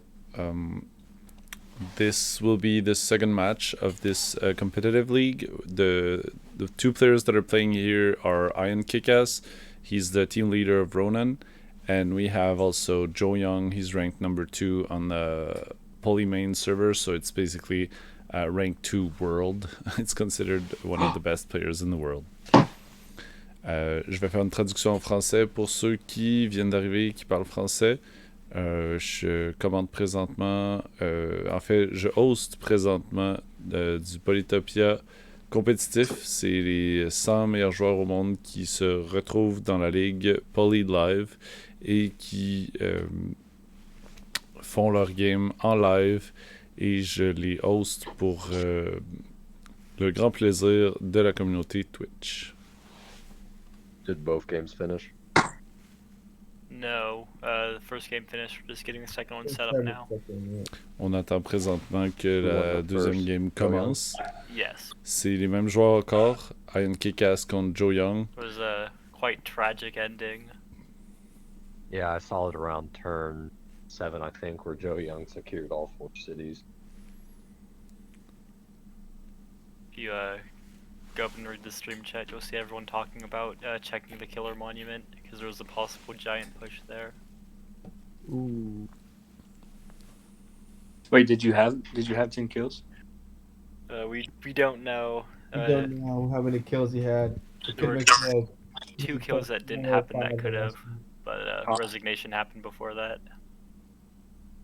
this will be the second match of this competitive league. The two players that are playing here are iankicksass. He's the team leader of Ronan. And we have also Joyoung. He's ranked number 2 on the Poly main server. So it's basically rank 2 world. It's considered one of the best players in the world. Je vais faire une traduction en français pour ceux qui viennent d'arriver et qui parlent français. Je commente présentement, en fait, je host présentement du Polytopia compétitif. C'est les 100 meilleurs joueurs au monde qui se retrouvent dans la ligue Poly Live et qui font leur game en live. Et je les host pour le grand plaisir de la communauté Twitch. Did both games finish? No, the first game finished. We're just getting the second one set up now. On attend présentement que la deuxième game commence. Yes. C'est les mêmes joueurs encore. iankicksass contre Joyoung. It was a quite tragic ending. Yeah, I saw it around turn 7, I think, where Joyoung secured all 4 cities. If you go up and read the stream chat, you'll see everyone talking about checking the killer monument because there was a possible giant push there. Ooh. Wait, did you have 10 kills? We don't know. We don't know how many kills he had. There were 2 kills that didn't happen that could have, but resignation happened before that.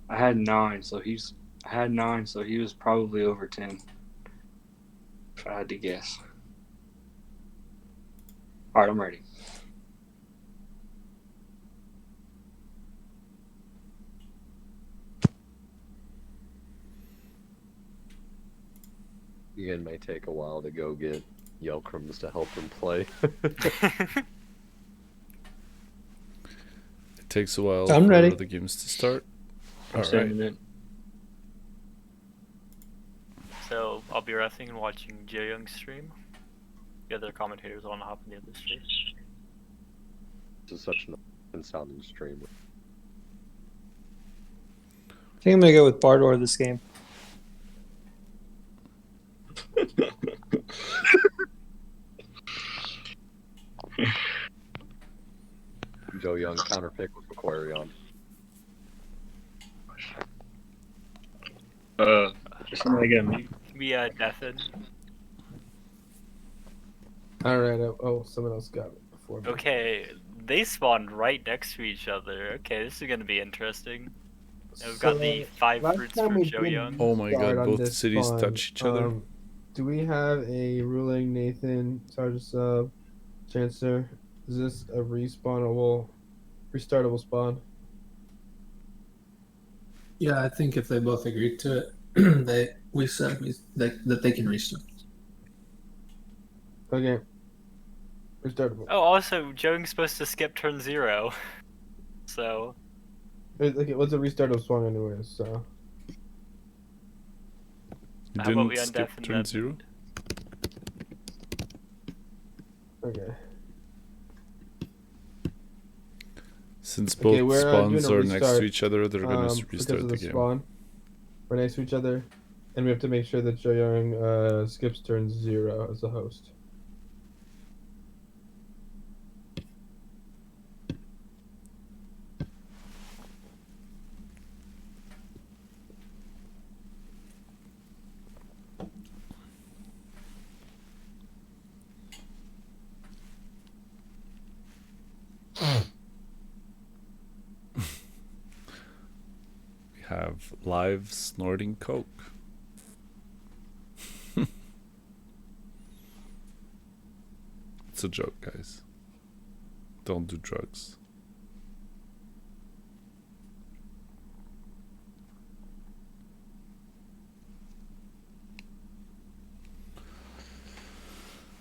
I had 9, so he was probably over 10. If I had to guess. Alright, I'm ready. Ian may take a while to go get Yelkrams to help him play. It takes a while I'm for ready. the games to start. I'm All sending right. it. So I'll be resting and watching Joyoung stream. The other commentators want to hop in the other stream. This is such an sounding stream. I think I'm gonna go with Bardor this game. Joyoung counterpick with Aquarion. Somebody get me. We deafen. Alright, oh, someone else got it before me. Okay, they spawned right next to each other. Okay, this is gonna be interesting. And we've got the 5 last fruits for time we Joyoung. Oh my Start god, on both this cities spawn. touch each other. Do we have a ruling Nathan Sergeant Sub Chancer? Is this a restartable spawn? Yeah, I think if they both agreed to it, we said that they can restart. Okay. Restartable. Oh, also, Joyoung's supposed to skip turn 0. So, Okay, what's a restartable spawn anyways, so. You how about we didn't skip undeafen turn them? 0? Okay. Since Okay, both we're, spawns doing a are next to restart, each other, they're gonna because restart of the the game. spawn. We're next to each other. And we have to make sure that Joyoung skips turn 0 as a host. We have live snorting coke. It's a joke, guys. Don't do drugs.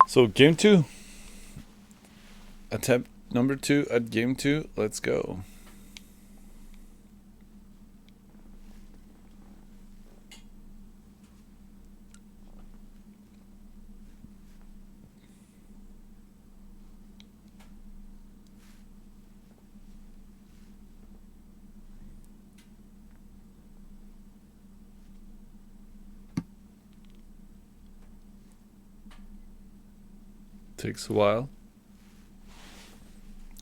So game 2. Attempt number 2 at game 2. Let's go. Takes a while.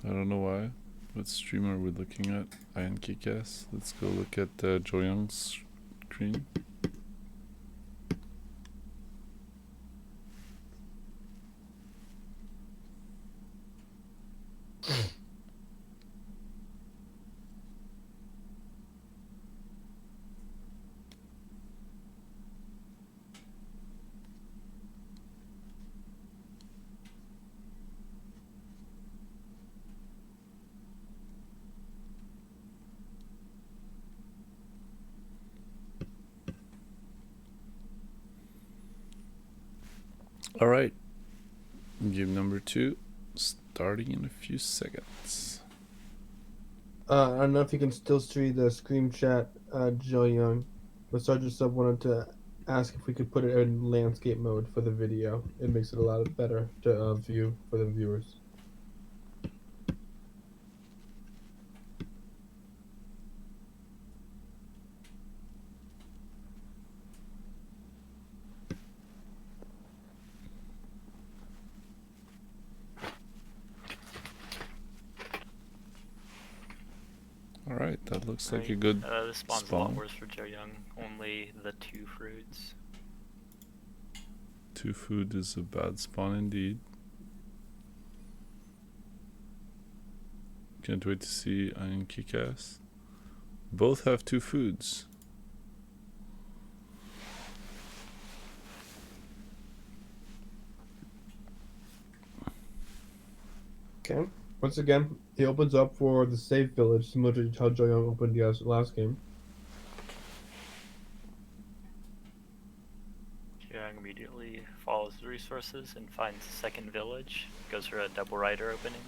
I don't know why. What stream are we looking at? iankicksass. Let's go look at Joyoung's screen. All right. Game number 2 starting in a few seconds. I don't know if you can still see the screen chat, Joe Young, but Sergeant Sub wanted to ask if we could put it in landscape mode for the video. It makes it a lot better to view for the viewers. All right, that looks like a good This spawn's a lot spawn. worse for Joyoung. Only the 2 fruits. 2 food is a bad spawn indeed. Can't wait to see iankicksass. Both have 2 foods. Okay. Once again, he opens up for the safe village, similar to how Joe Young opened the last game. Joyoung immediately follows the resources and finds the second village. Goes for a double rider opening.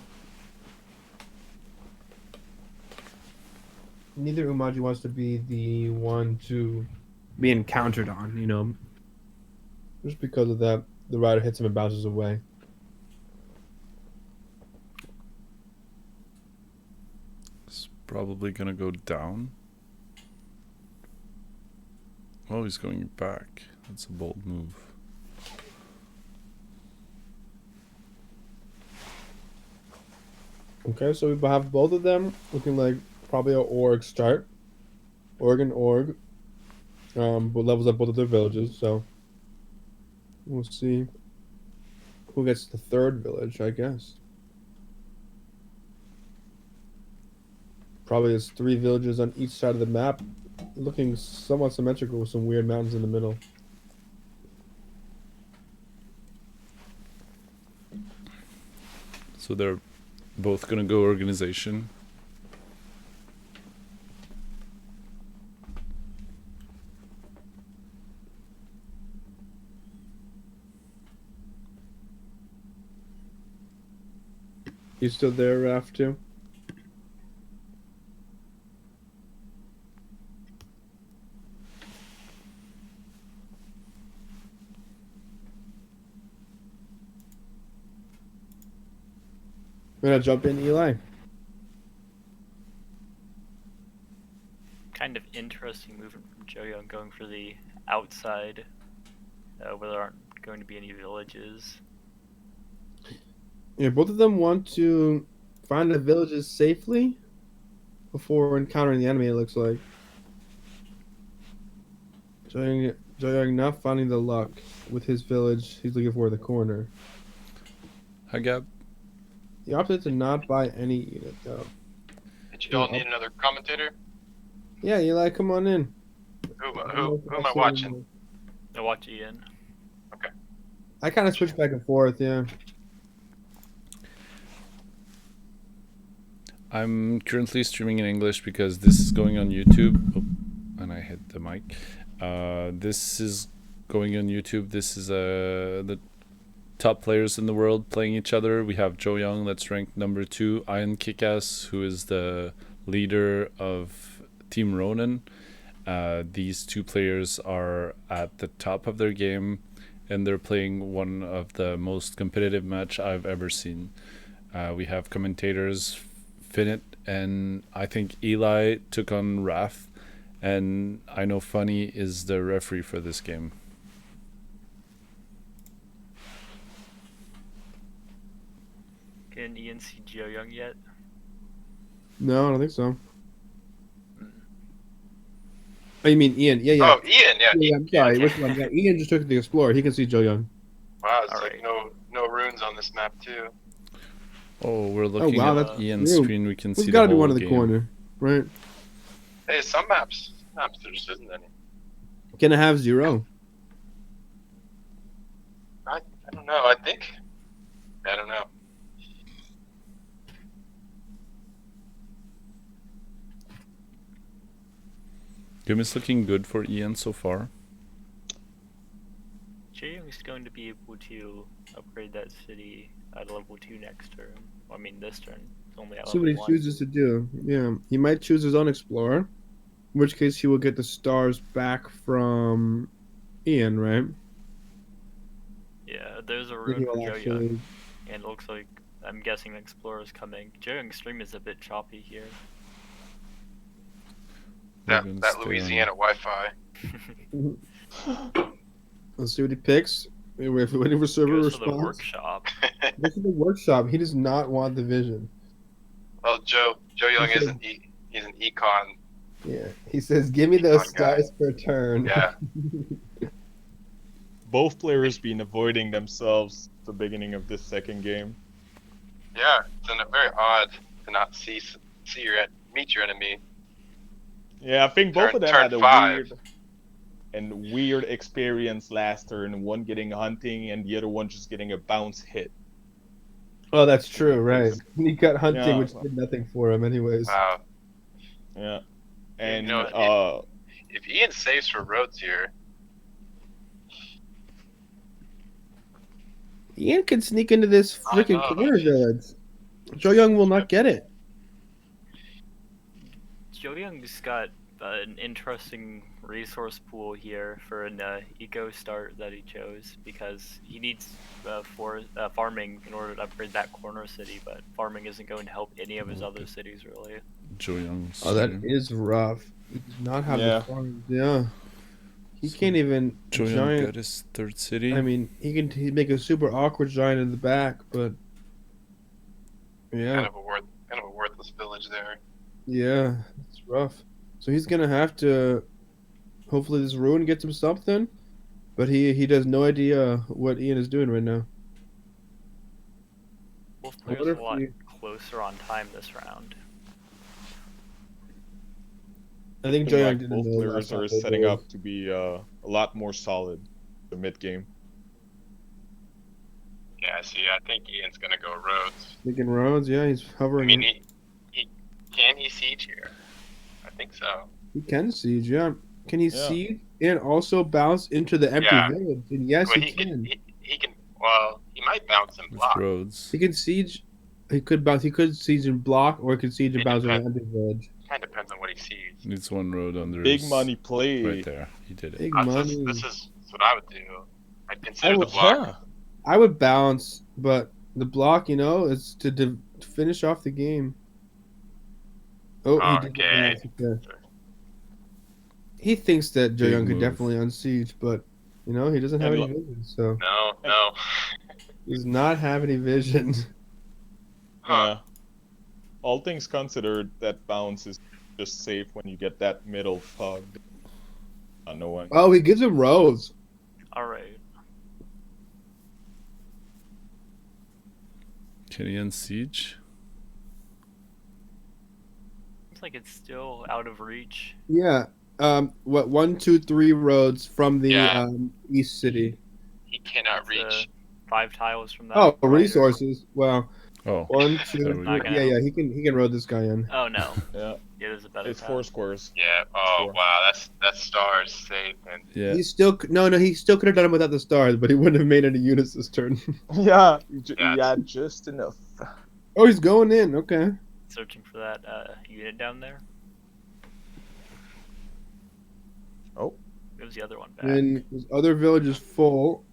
Neither Umaji wants to be the one to be encountered on, you know. Just because of that, the rider hits him and bounces away. It's probably gonna go down. Oh, he's going back. That's a bold move. Okay, so we have both of them looking like probably an org start. Org and org. But levels up both of their villages, so we'll see who gets the third village, I guess. Probably has 3 villages on each side of the map, looking somewhat symmetrical with some weird mountains in the middle. So they're both gonna go organization. You still there, Raf, too? I'm gonna jump in, Eli. Kind of interesting movement from Joyoung going for the outside, where there aren't going to be any villages. Yeah, both of them want to find the villages safely before encountering the enemy, it looks like. Joyoung not finding the luck with his village. He's looking for the corner. Hi, Gab. The opposite to not buy any unit, though. Did you all need another commentator? Yeah, Eli, come on in. Who am I watching? I watch Ian. I kind of switch back and forth, yeah. I'm currently streaming in English because this is going on YouTube. Oh, and I hit the mic. This is going on YouTube. This is the top players in the world playing each other. We have Joyoung, that's ranked number 2. iankicksass, who is the leader of Team Ronin. These 2 players are at the top of their game, and they're playing one of the most competitive match I've ever seen. We have commentators, Finit, and I think Eli took on Raf, and I know Funny is the referee for this game. Can Ian see Joyoung yet? No, I don't think so. Oh, you mean Ian? Yeah, yeah. Oh, Ian, yeah. Yeah, I'm sorry. okay. Which one? Yeah, Ian just took the Explorer. He can see Joyoung. Wow, it's Alright. like no runes on this map too. Oh, we're looking wow, at that's Ian's true. screen. We can We've see got the to be whole one in the game. corner, right? Hey, some maps there just isn't any. Can I have 0? I don't know. I don't know. Game is looking good for Ian so far. Joyoung's going to be able to upgrade that city at level 2 next turn. Well, I mean, this turn. It's only at See what he level 1. chooses to do. Yeah, he might choose his own Explorer, in which case he will get the stars back from Ian, right? Yeah, there's a Then rune he from will Joyoung, actually. and it looks like I'm guessing Explorer's coming. Joyoung's stream is a bit choppy here. We're That gonna that stay on- Louisiana Wi-Fi. Let's see what he picks. We're waiting for server Goes for the response. workshop. This is the workshop. He does not want the vision. Well, Joe Young He is said- he's an econ. Yeah, he says, "Give me those Econ guy. stars per turn." Yeah. Both players been avoiding themselves at the beginning of this second game. Yeah, it's very odd to not meet your enemy. Yeah, I think both Turn- of them turn had a 5. weird experience last turn. One getting hunting and the other one just getting a bounce hit. Oh, that's true, right? He got hunting, Yeah. which did nothing for him, anyways. Wow. Yeah, and You know, if Ian saves for roads here, Ian can sneak into this I freaking know. corner village. Joyoung will not get it. Joyoung's got an interesting resource pool here for an eco start that he chose because he needs farming in order to upgrade that corner city, but farming isn't going to help any of his other cities really. Joyoung's Oh, that stream. is rough. He does not have Yeah. the farms. Yeah. He So, can't even Joyoung giant. got his third city. I mean, he'd make a super awkward giant in the back, but yeah, kind of a worthless village there. yeah, it's rough. So he's gonna have to. Hopefully, this ruin gets him something, but he has no idea what Ian is doing right now. Both I players wonder a lot if closer on time this round. I think looking Joyoung like didn't both know players last time are they setting played. up to be a lot more solid the mid game. Yeah, see, I think Ian's gonna go roads. Thinking roads, yeah, he's I hovering. mean, can he siege here? I think so. He can siege, yeah. Can he Yeah. siege and also bounce into the empty Yeah. village? And yes, Well, he can. he can. Well, he might bounce and with block. roads. He can siege. He could bounce. He could siege and block, or he could siege and It bounce in the depends. empty village. Kind of depends on what he sees. Needs one road under Big his- money play. right there. He did it. Big This money. is what I would do. I'd consider I the would- block. Yeah. I would bounce, but the block, is to finish off the game. Oh, he did the Okay. bounce, okay. He thinks that Big Joyoung could move. definitely unsiege, but he doesn't have And any vision, so No. he does not have any vision. Huh. Yeah. All things considered, that bounce is just safe when you get that middle fog. No one. Oh, he gives him roads. Alright. Can he unsiege? Looks like it's still out of reach. Yeah. What 1, 2, 3 roads from the Yeah. east city. He cannot It's, reach. 5 tiles from that. Oh, rider. resources. Wow. Oh, 1, 2, There we 3. go. Yeah, he can road this guy in. Oh no. Yeah. Yeah, there's a better It's path. 4 squares. Yeah. Oh Sure. wow, that's stars safe and yeah. He still he still could have done it without the stars, but he wouldn't have made any units this turn. Yeah. Yeah. Just enough. Oh, he's going in. Okay. Searching for that unit down there. Oh. There's the other one back. And his other village is full.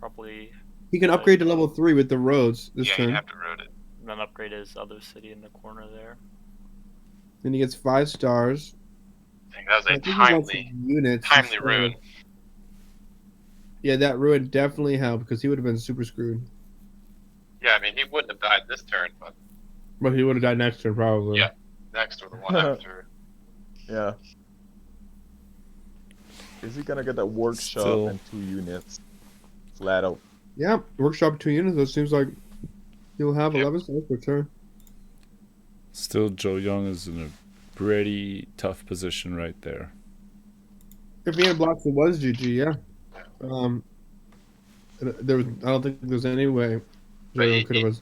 Probably He can upgrade to level 3 with the roads this yeah, turn. you have to road it. then upgrade his other city in the corner there. Then he gets 5 stars. I think that was I a think he wants timely some units. timely instead. ruin. Yeah, that ruin definitely helped because he would have been super screwed. Yeah, I mean, he wouldn't have died this turn, but But he would have died next turn probably. yeah, next or the one after. Yeah. Is he gonna get a workshop Still- and 2 units? Flat out. Yeah, workshop 2 units. It seems like he'll have Yep. 11 stars per turn. Still, Joe Young is in a pretty tough position right there. If he had blocks, it was GG. Yeah. There was. I don't think there's any way But Joe could have.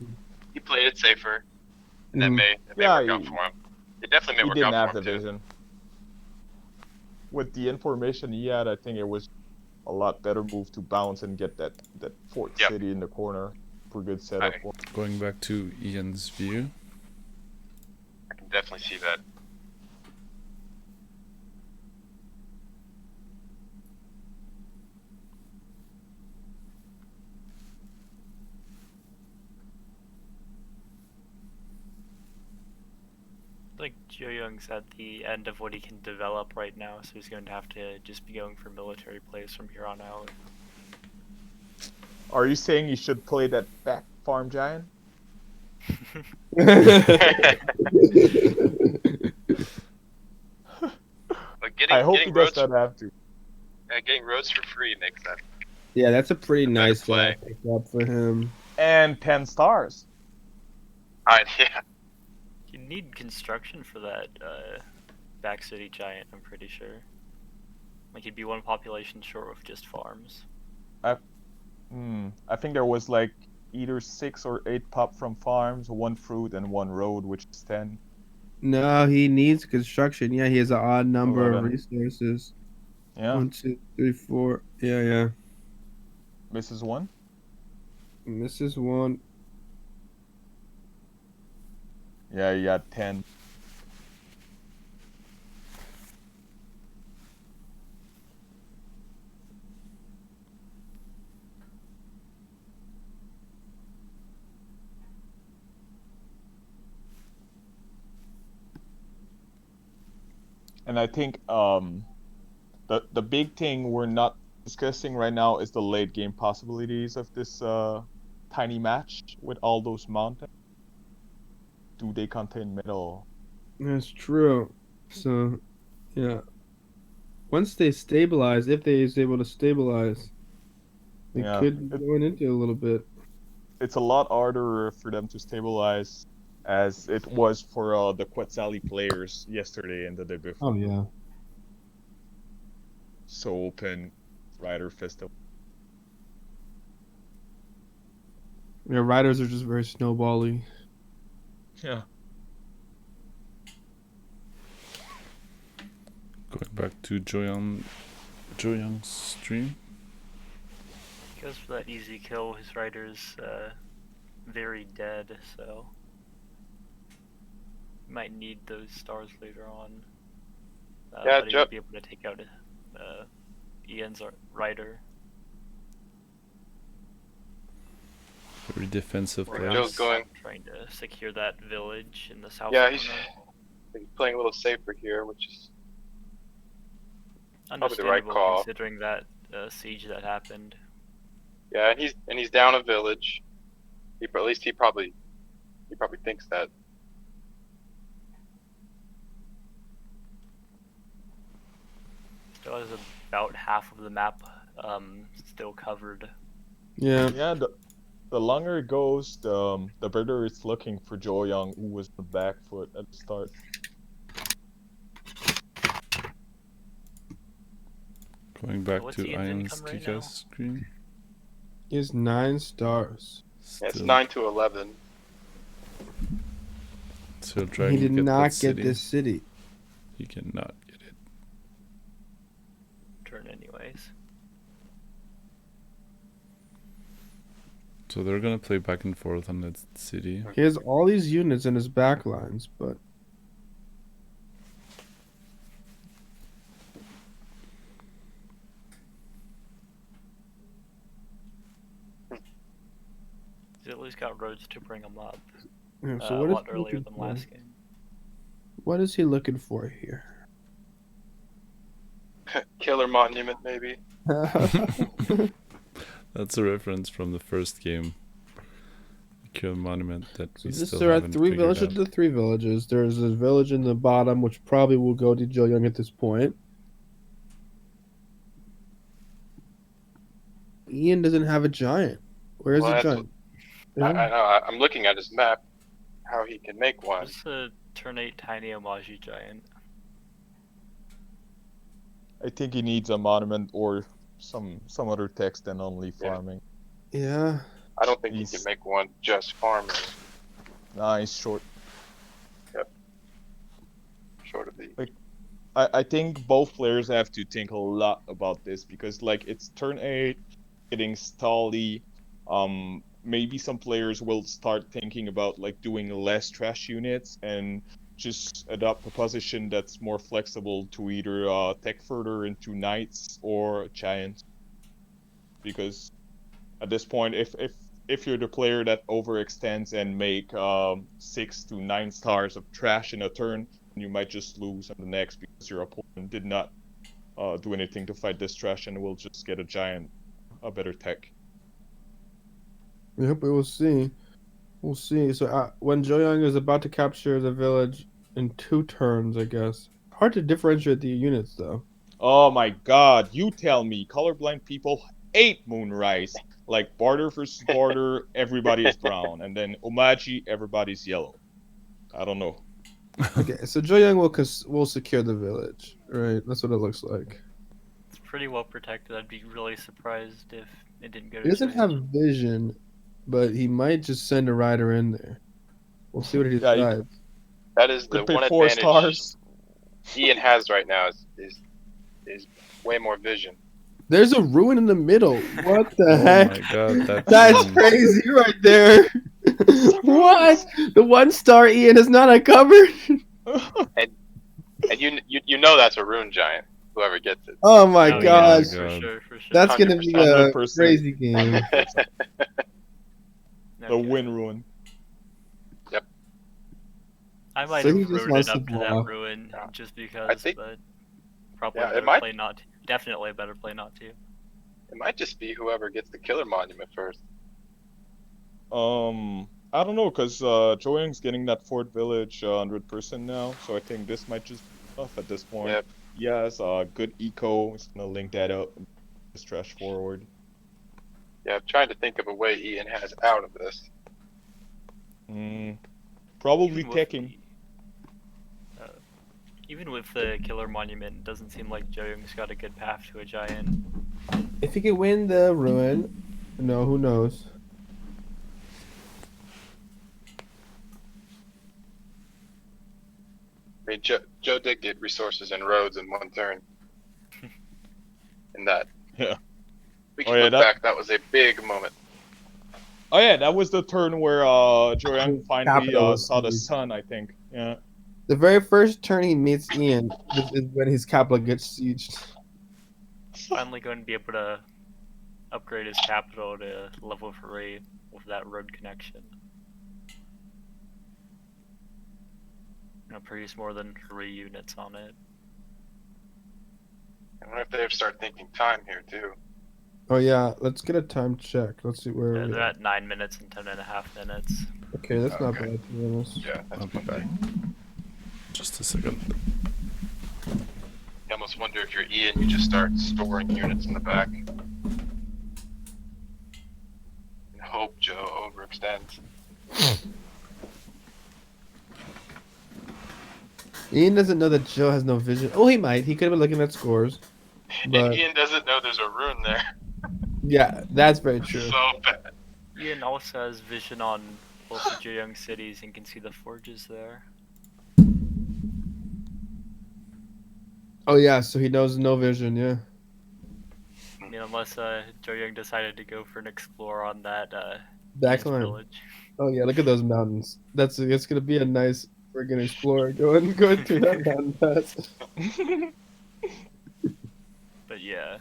He played it safer, and that Mhm. may Yeah, work out for him. It definitely may He work didn't out have for the him too. vision. With the information he had, I think it was a lot better move to bounce and get that fort Yep. city in the corner for good setup. I- Going back to Ian's view. I can definitely see that. I think Joyoung's at the end of what he can develop right now, so he's going to have to just be going for military plays from here on out. Are you saying he should play that back farm giant? But getting I hope he getting does roads, not have to. getting roads for free makes that. Yeah, that's a pretty better nice play. pick up for him. And 10 stars. Yeah. You need construction for that back city giant, I'm pretty sure. Like he'd be one population short with just farms. I think there was like either 6 or 8 pop from farms, 1 fruit, and 1 road, which is 10. No, he needs construction. Yeah, he has an odd number of 11. resources. Yeah. 1, 2, 3, 4. Yeah. Misses 1. Misses 1. Yeah, he had 10. And I think the big thing we're not discussing right now is the late game possibilities of this tiny match with all those mountains. Do they contain metal? That's true. So, yeah. Once they stabilize, if they is able to stabilize, they Yeah, could be going into a little bit. It's a lot harder for them to stabilize as it was for the Quetzali players yesterday and the day before. Oh, yeah. So open, Rider Festival. Yeah, riders are just very snowbally. Yeah. Going back to Joyoung's stream. He goes for that easy kill. His rider's very dead, so might need those stars later on. Yeah, but he might be able to take out Ian's rider. Very defensive Or plays. Joe's going. trying to secure that village in the south. Yeah, corner. he's playing a little safer here, which is probably the Understandable right call. considering that siege that happened. Yeah, and he's down a village. At least he probably thinks that. Still has about half of the map still covered. Yeah. Yeah, the longer it goes, the better it's looking for Joyoung, who was the back foot at the start. Going back What's to Ian's Ian's income right now? Kick-Ass screen. He has 9 stars. Yeah, it's Still- 9 to 11. Still trying He to did get not that get city. this city. He cannot get it. Turn anyways. So they're gonna play back and forth on that city. He has all these units in his back lines, but He's at least got roads to bring him up. yeah, A so what is lot he earlier looking than for? last game. What is he looking for here? Killer Monument, maybe. That's a reference from the first game. secure monument that So we this still there are haven't three figured villages. out. The three villages. There's a village in the bottom, which probably will go to Joyoung at this point. Ian doesn't have a giant. Where is Well, the that's giant? I know. I'm looking at his map, how he can make one. What's the turn 8 tiny Omaji giant? I think he needs a monument or some other text than only Yeah. farming. Yeah. I don't think he He's- can make one just farming. Nah, he's short. Short of the. I think both players have to think a lot about this because like it's turn 8, getting stally. Maybe some players will start thinking about like doing less trash units and just adopt a position that's more flexible to either tech further into knights or giants. Because at this point, if you're the player that overextends and make 6 to 9 stars of trash in a turn, you might just lose on the next because your opponent did not do anything to fight this trash and will just get a giant, a better tech. Yep, we will see. We'll see. So when Joyoung is about to capture the village in 2 turns, I guess. Hard to differentiate the units though. Oh my god, you tell me, colorblind people hate Moonrise. Like Barter versus Barter, everybody is brown, and then Omaji, everybody's yellow. I don't know. Okay, so Joyoung will secure the village, right? That's what it looks like. It's pretty well protected. I'd be really surprised if it didn't go to He doesn't have Joyoung. vision, but he might just send a rider in there. We'll see what he Yeah, decides. That is the Could pay one 4 advantage stars. Ian has right now is way more vision. There's a ruin in the middle. What the Oh heck? my god, That's crazy right there. What? The 1-star Ian is not uncovered? And you know that's a rune giant. Whoever gets it. Oh my Oh, gosh. yeah, for God. sure, for sure. That's gonna be a 100%. crazy game. The Okay. win ruin. I might So he have just ruined wants it to up to blow that off. ruin Yeah. just because, think- but probably Yeah, a it better might- play not to. Definitely a better play not to. It might just be whoever gets the killer monument first. I don't know, cause Joyoung's getting that Fort Village 100% now, so I think this might just be enough at this point. Yep. Yes, good eco. He's gonna link that up. Just trash forward. Yeah, I'm trying to think of a way Ian has out of this. Probably Even with teching. Even with the killer monument, it doesn't seem like Joyoung's got a good path to a giant. If he can win the ruin, no, who knows? I mean, Joe did get resources and roads in one turn. In that. Yeah. We can Oh, yeah, look that- back. That was a big moment. Oh yeah, that was the turn where Joyoung finally Capital was saw the huge. sun, I think. Yeah. The very first turn he meets Ian is when his capital gets sieged. Finally going to be able to upgrade his capital to level 3 with that road connection. Produce more than 3 units on it. I wonder if they start thinking time here too. Oh yeah, let's get a time check. Let's see where we They're are. at 9 minutes and 10.5 minutes. Okay, that's not Okay. bad to be honest. Yeah, that's I'll be not bad. back. Just a second. I almost wonder if you're Ian, you just start storing units in the back. And hope Joe overextends. Ian doesn't know that Joe has no vision. Oh, he might. He could have been looking at scores. And But Ian doesn't know there's a rune there. yeah, that's very true. So bad. Ian also has vision on both the Joyoung cities and can see the forges there. Oh yeah, so he knows no vision. Yeah. I mean, unless Joyoung decided to go for an explorer on that east Backline. village. Oh yeah, look at those mountains. It's gonna be a nice friggin' explorer going through that mountain pass. But yeah,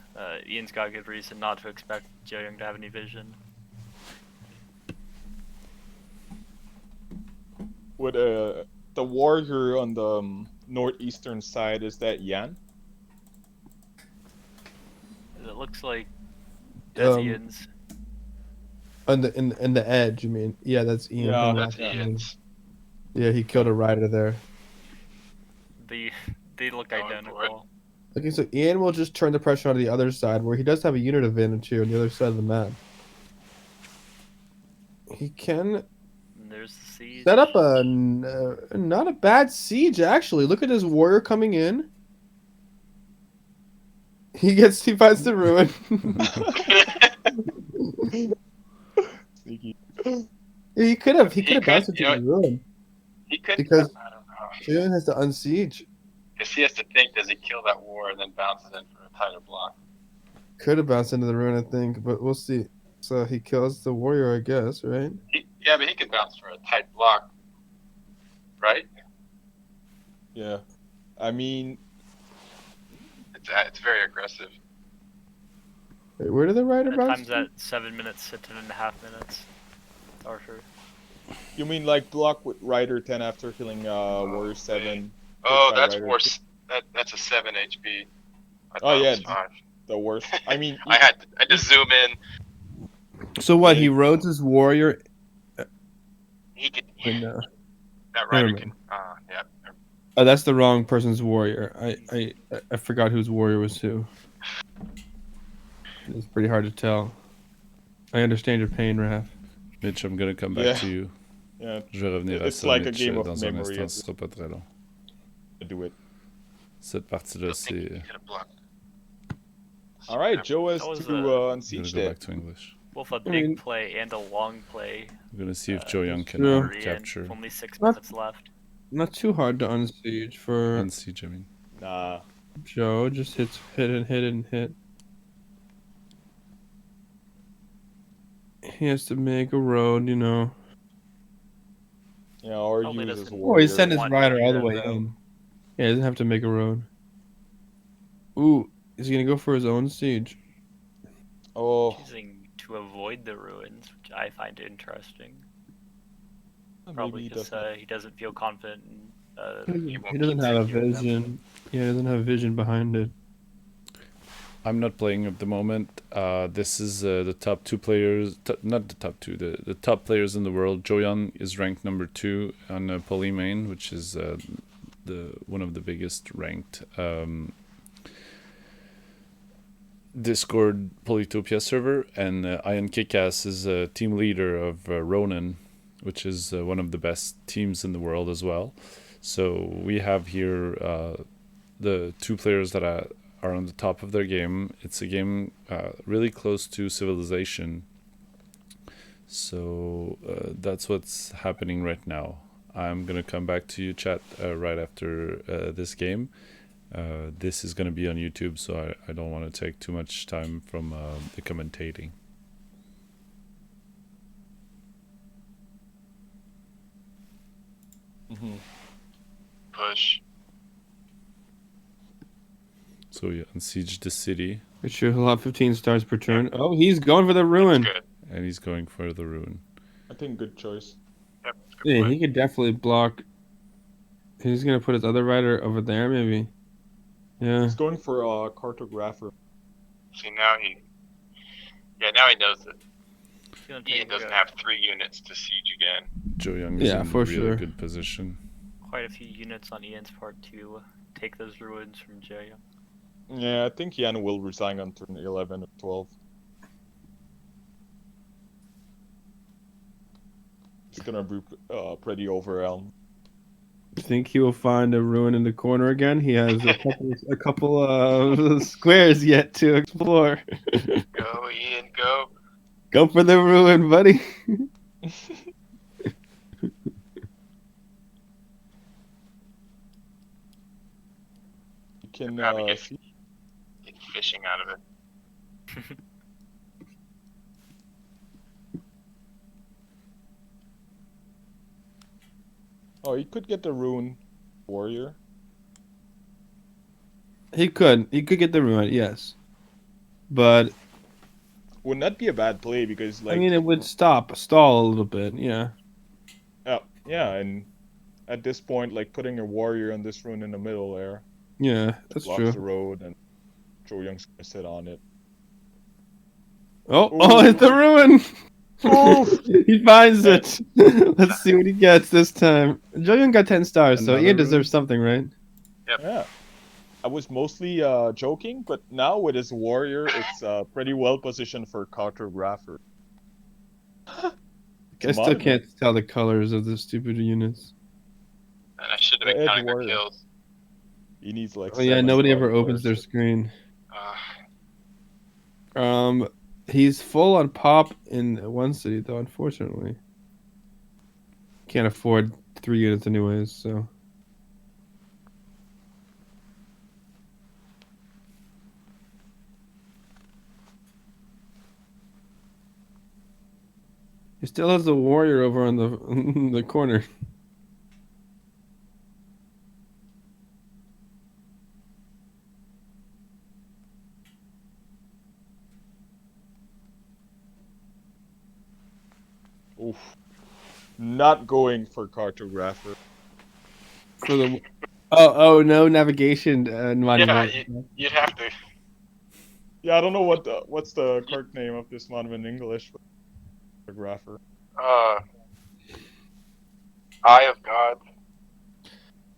Ian's got good reason not to expect Joyoung to have any vision. With the warrior on the northeastern side, is that Yan? It looks like that's Um, Ian's. On the in the edge, you mean? Yeah, that's Ian. Yeah, from That's last game. Ian's. Yeah, he killed a rider there. They look Going for it. identical. Okay, so Ian will just turn the pressure onto the other side, where he does have a unit advantage here on the other side of the map. He can And there's the siege. set up a not a bad siege actually. Look at his warrior coming in. He finds the ruin. Sneaky. he could have could, bounced you into know the ruin He could. because I don't know. Julian has to unsiege. Because he has to think, does he kill that war and then bounces in for a tighter block? Could have bounced into the ruin, I think, but we'll see. So he kills the warrior, I guess, right? Yeah, but he could bounce for a tight block, right? Yeah. I mean, It's very aggressive. Wait, where did the rider At bounce? times at 7 minutes to 10.5 minutes. Archer. you mean like block with Rider 10 after killing Warrior 7? Oh, by that's Rider worse. That's a 7 HP. I Oh, thought it yeah. was 5. The worst. I mean, I had to zoom in. So what? Yeah. He rode his warrior. He could. And, That never rider mind. can. Yeah. Oh, that's the wrong person's warrior. I forgot whose warrior was who. It's pretty hard to tell. I understand your pain, Raph. Mitch, I'm gonna come back Yeah. to you. yeah, Je vais revenir à It's ça, like a Mitch, game of dans un memory instant, at ce sera pas très long. do it. Cette partie-là, c'est... He could have blocked. All right, Joe has That was to I'm gonna unsiege go that. back to English. Both a I big mean- play and a long play. I'm gonna see if Joyoung can true. capture Only 6 Not- minutes left. Not too hard to unsiege for and siege. I mean, Nah. Joe. Just hit and hit and hit. He has to make a road, you know. Yeah, or Probably use his doesn't- warrior. Or he sent his One rider all the unit, way though. in. Yeah, he doesn't have to make a road. Ooh, is he gonna go for his own siege? Oh, Choosing to avoid the ruins, which I find interesting. maybe Probably he because doesn't. he doesn't feel confident in He won't doesn't keep have a securing them. vision. Yeah, he doesn't have a vision behind it. I'm not playing at the moment. This is the top 2 players, not the top 2, the top players in the world. Joyoung is ranked number 2 on Polymane, which is the one of the biggest ranked Discord Polytopia server, and iankicksass is a team leader of Ronin, which is one of the best teams in the world as well. So we have here the 2 players that are on the top of their game. It's a game really close to civilization. So that's what's happening right now. I'm gonna come back to you, chat, right after this game. This is gonna be on YouTube, so I don't want to take too much time from the commentating. Push. So yeah, unsiege the city, Make sure he'll have 15 stars per turn. Oh, he's going for the ruin. Good. and he's going for the ruin. I think good choice. Yep. It's a good Yeah, play. he could definitely block. He's gonna put his other rider over there, maybe. Yeah. He's going for a cartographer. See now he. Yeah, now he knows that He's gonna Ian take doesn't have 3 units to siege again. Joyoung is Yeah, in for really sure. good position. quite a few units on Ian's part to take those ruins from Joyoung. Yeah, I think Jan will resign on turn 11 or 12. He's gonna be pretty overwhelmed. I think he will find a ruin in the corner again. He has a couple of squares yet to explore. Go, Ian, go. Go for the ruin, buddy. You can Probably get see. fishing out of it. Oh, he could get the rune warrior. He could get the ruin, yes, but Wouldn't that be a bad play? Because like, I mean, it would stall a little bit. Yeah. yeah, and at this point, like putting a warrior on this rune in the middle there Yeah, that's blocks true. the road, and Joyoung's gonna sit on it. Oh, it's the ruin. Oof. He finds it. Let's see what he gets this time. Joyoung got 10 stars, so Another Ian deserves rune? something, right? Yeah. I was mostly joking, but now with his warrior, it's pretty well positioned for cartographer. I still can't tell the colors of the stupid units. And I should have The been edge counting our warrior. kills. He needs like Oh yeah, 7 nobody body ever opens their players. screen. Uh, He's full on pop in one city though, unfortunately. Can't afford 3 units anyways, so. He still has the warrior over on the the corner. Oof. Not going for cartographer. For the oh no navigation yeah, monument. you'd have to. Yeah, I don't know what's the correct name of this monument in English. Cartographer. Eye of God.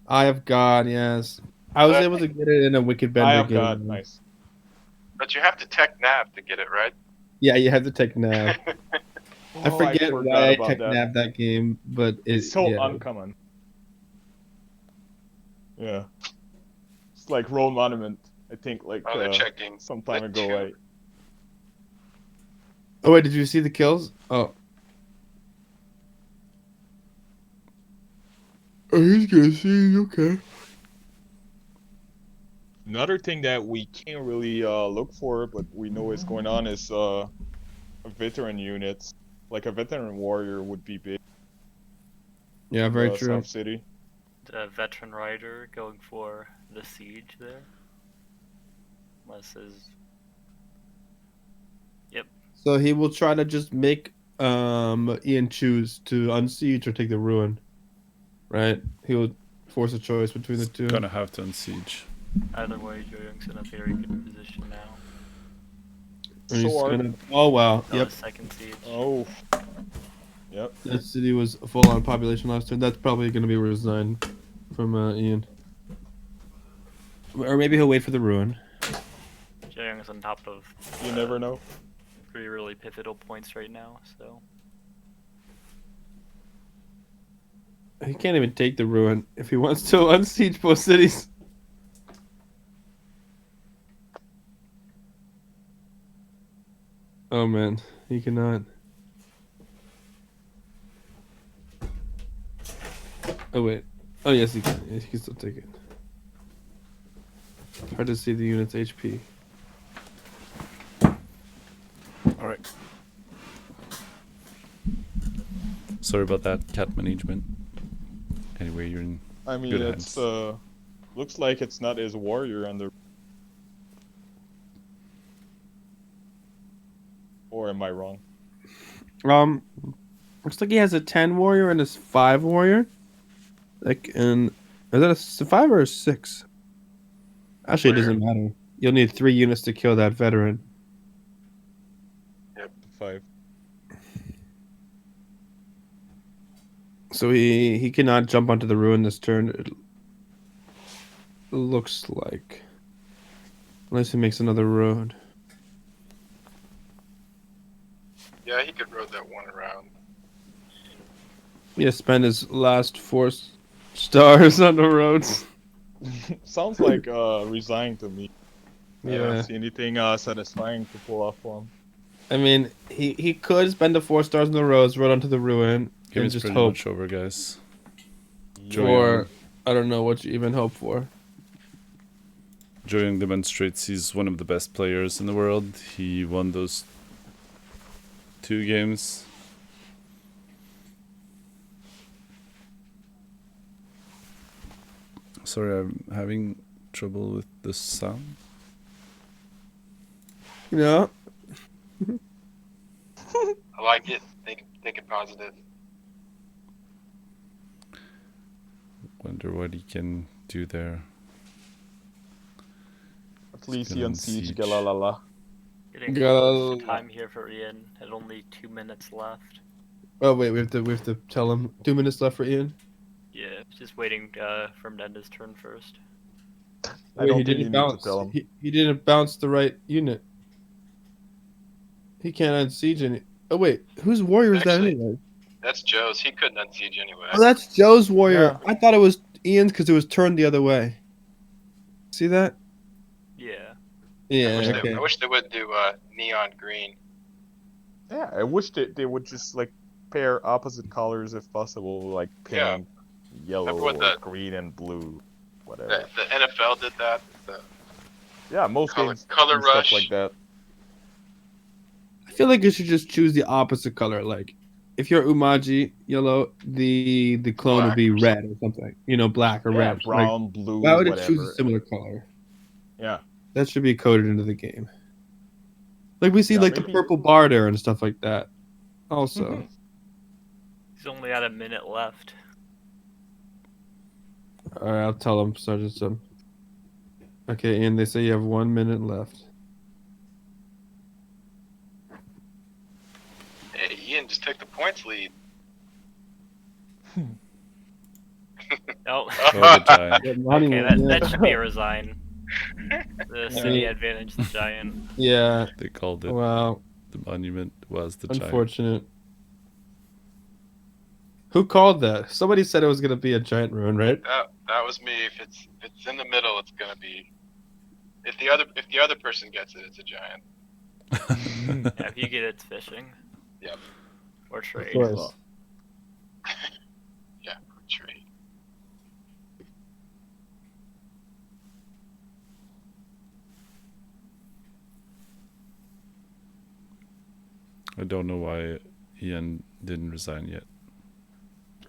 Eye of God, yes. I was But, able to get it in a Wicked I Bender have game. God, nice. but you have to tech nav to get it, right? Yeah, you had to tech nav. I Oh, forget forgot why I about tech that. nabbed that game, but It's so yeah. uncommon. Yeah. It's like Roll Monument, I think, like They're checking some time the ago, two. right? Oh wait, did you see the kills? Oh. Oh, he's gonna see. Okay. Another thing that we can't really look for, but we know is going on, is veteran units. Like a veteran warrior would be big. Yeah, in very the true. South City. The veteran rider going for the siege there. Unless is. Yep. So he will try to just make Ian choose to unsiege or take the ruin. Right? He will force a choice between the two. Gonna have to unsiege. Either way, Joyoung's in a very good position now. And he's So are gonna. Oh wow! Oh, Yep. the second siege. Oh. Yep. That city was full on population last turn. That's probably gonna be resigned from Ian. Or maybe he'll wait for the ruin. Joyoung's on top of. You never know. 3 really pivotal points right now, so. He can't even take the ruin if he wants to unsiege both cities. Oh man, he cannot. Oh wait. Oh yes, he can. Yes, he can still take it. Hard to see the unit's HP. Alright. Sorry about that, cat management. Anyway, you're in I mean, good it's hands. looks like it's not his warrior under. Or am I wrong? Looks like he has a 10 warrior and a 5 warrior. Like, and is that a 5 or a 6? Actually, it doesn't matter. You'll need 3 units to kill that veteran. Yep. 5. So he cannot jump onto the ruin this turn. It looks like, unless he makes another road. Yeah, he could road that one around. Yeah, spend his last 4 stars on the roads. Sounds like resigned to me. I Yeah. don't see anything satisfying to pull off for him. I mean, he could spend the 4 stars on the roads, road onto the ruin, Game and is just pretty hope much over, guys. for. I don't know what you even hope for. Joyoung demonstrates he's one of the best players in the world. He won those 2 games. Sorry, I'm having trouble with the sound. Yeah. I like it. Think it positive. Wonder what he can do there. At least he gonna unsiege unsiege. Galalala. Getting Go. close to time here for Ian. At only 2 minutes left. Oh wait, we have to tell him 2 minutes left for Ian. Yeah, just waiting for him to end his turn first. I Wait, don't he think you didn't need to bounce. tell him. He didn't bounce the right unit. He can't unsiege any. Oh wait, whose warrior is that Actually- anyway? That's Joe's. He couldn't unsiege anyway. Oh, that's Joe's warrior. Yeah. I thought it was Ian's because it was turned the other way. See that? Yeah. Yeah. Okay. I wish they would do neon green. Yeah, I wish they would just like pair opposite colors if possible, like Yeah. pink, yellow, Remember what or the- green and blue, whatever. The NFL did that. Yeah, most Color- games color do stuff rush. like that. I feel like you should just choose the opposite color. Like, if you're Umaji yellow, the clone would Black be or red or something. You know, black or Yeah, red. brown, blue, Like, why would it whatever. choose a similar color? Yeah. That should be coded into the game. Like we see, Yeah, like maybe- the purple bar there and stuff like that. Also, He's only got a minute left. all right, I'll tell them, Sergeant Sim. Okay, and they say you have 1 minute left. Hey, Ian just took the points lead. Oh. Oh, the giant. Okay, that should be a resign. The city advantage the giant. Yeah. They called it. Wow. The monument was the giant. Unfortunate. Who called that? Somebody said it was gonna be a giant ruin, right? That was me. If it's in the middle, it's gonna be. If the other person gets it, it's a giant. Yeah, if you get it, it's fishing. Yep. Or trade. Of course. Yeah, trade. I don't know why Ian didn't resign yet.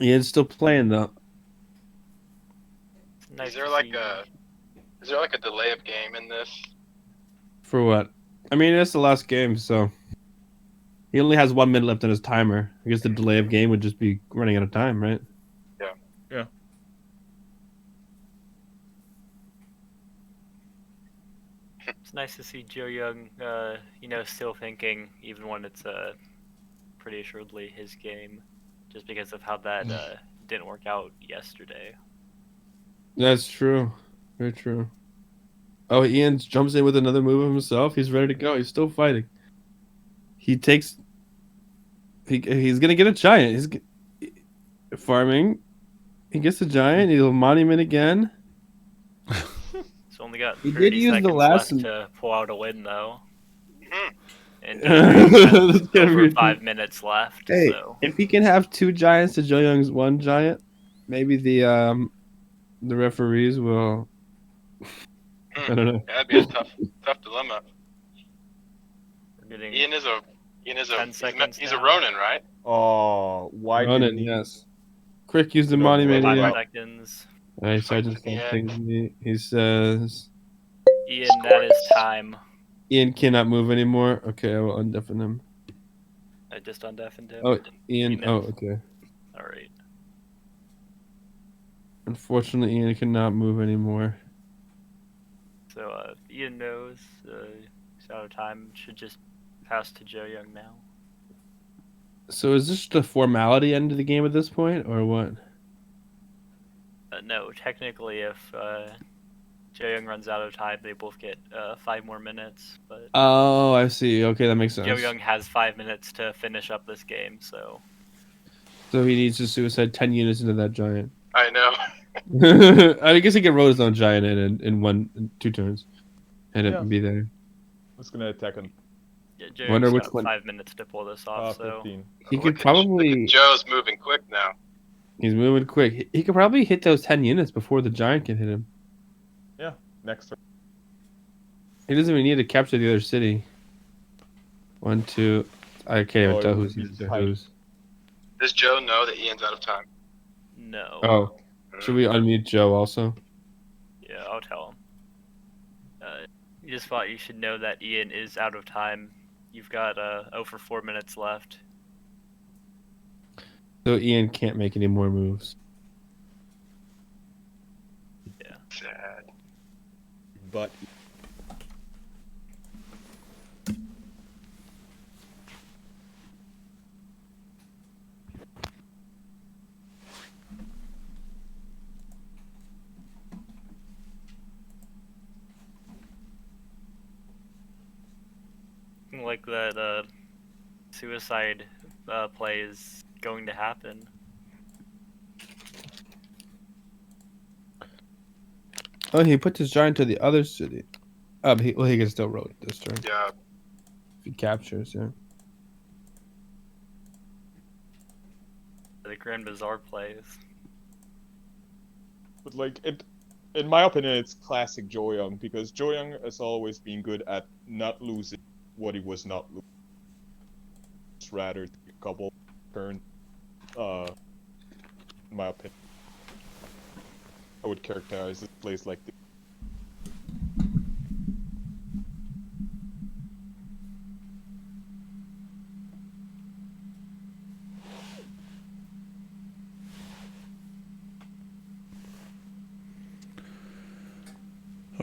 Ian's still playing though. It's nice Is there to like see a delay of game in this? For what? I mean, it's the last game, so he only has 1 minute left on his timer. I guess the delay of game would just be running out of time, right? It's nice to see Joe Young, still thinking, even when it's pretty assuredly his game, just because of how that didn't work out yesterday. That's true. Very true. Oh, Ian jumps in with another move of himself. He's ready to go. He's still fighting. He's gonna get a giant. He's farming. He gets a giant. He'll monument again. He's only got He 30 did use the seconds last- left to pull out a win, though. And That's gonna over be- 5 minutes left. Hey, So if he can have 2 giants to Joyoung's 1 giant, maybe the referees will. I don't know. That'd be a tough dilemma. we're getting Ian is a 10 seconds he's a now. Ronin, right? Oh, why Ronan, didn't he? yes. Quick, use the No, monument. wait, 5 yeah. seconds. Alright, Sergeant things me. He says Ian, that is time. Ian cannot move anymore. Okay, I will undeafen him. I just undeafened him. Oh, Ian. Ian. Oh, okay. Alright. Unfortunately, Ian cannot move anymore. So Ian knows he's out of time. Should just pass to Joe Young now. So is this just a formality end of the game at this point, or what? No, technically, if Joe Young runs out of time, they both get 5 more minutes. But Oh, I see. Okay, that makes sense. Joe Young has 5 minutes to finish up this game, so So he needs to suicide 10 units into that giant. I know. I guess he can roll his own giant in 2 turns, and Yeah. it be there. Who's gonna attack him? yeah, Joe Wonder Young's which got one- 5 minutes to pull this off. So 15. He Look could at- probably. look at Joe's moving quick now. He's moving quick. He could probably hit those 10 units before the giant can hit him. Yeah, next turn. He doesn't even need to capture the other city. 1, 2. I can't even Oh, tell it who's would be using tight. who's. Does Joe know that Ian's out of time? no. Oh, should we unmute Joe also? Yeah, I'll tell him. You just thought you should know that Ian is out of time. You've got over 4 minutes left. So Ian can't make any more moves. Sad. But like that suicide play is going to happen. Oh, he put his giant to the other city. He can still roll this turn Yeah. if he captures. Yeah. The Grand Bazaar plays. But like it, in my opinion, it's classic Joyoung because Joyoung has always been good at not losing what he was not losing. Just rather take a couple turns. In my opinion, I would characterize this plays like this.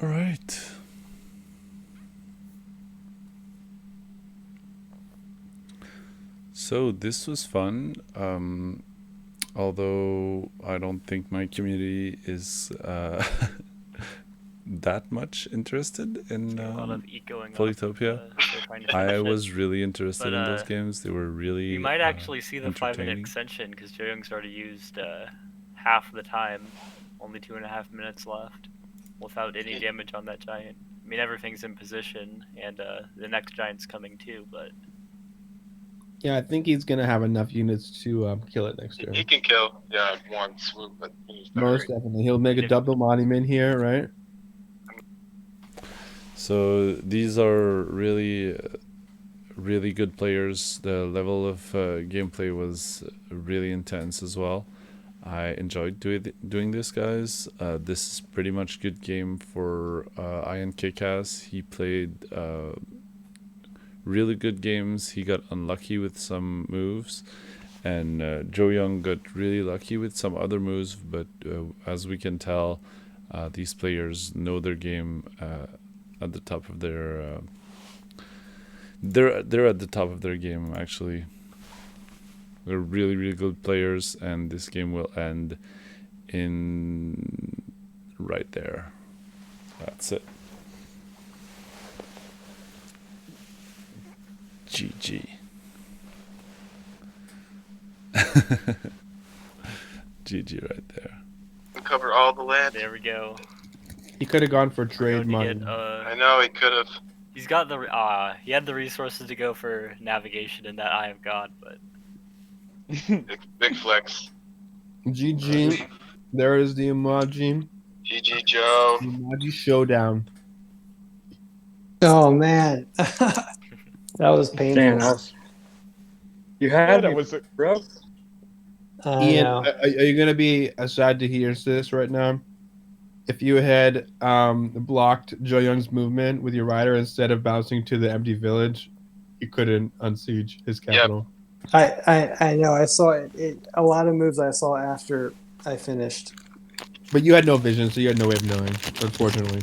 All right. So this was fun. Although I don't think my community is that much interested in A lot of ecoing Polytopia. off of, so trying to I finish was it. really interested But, in those games. They were really We might actually see the 5-minute entertaining. extension because Joyoung's already used half the time, only 2.5 minutes left, without any damage on that giant. I mean, everything's in position, and the next giant's coming too, but Yeah, I think he's gonna have enough units to kill it next turn. He can kill, yeah, in one swoop, but he needs to Most hurry. definitely, he'll make a double monument here, right? So these are really, really good players. The level of gameplay was really intense as well. I enjoyed doing this, guys. This is pretty much good game for iankicksass. He played really good games. He got unlucky with some moves, and Joyoung got really lucky with some other moves. But as we can tell, these players know their game at the top of their. They're at the top of their game actually. They're really, really good players, and this game will end in right there. That's it. GG. GG right there. We cover all the land. there we go. He could have gone for We're trade going to money. get, I know he could have. he's got the he had the resources to go for navigation in that Eye of God, but Big flex. GG. There is the emoji. GG Joe. The emoji showdown. Oh man, that was painful. Damn, that was... You Yeah, had that me, was a, bro. I Ian, know. are you gonna be sad to hear this right now? If you had blocked Joyoung's movement with your rider instead of bouncing to the empty village, you couldn't unsiege his capital. I know. I saw it. A lot of moves I saw after I finished. But you had no vision, so you had no way of knowing, unfortunately.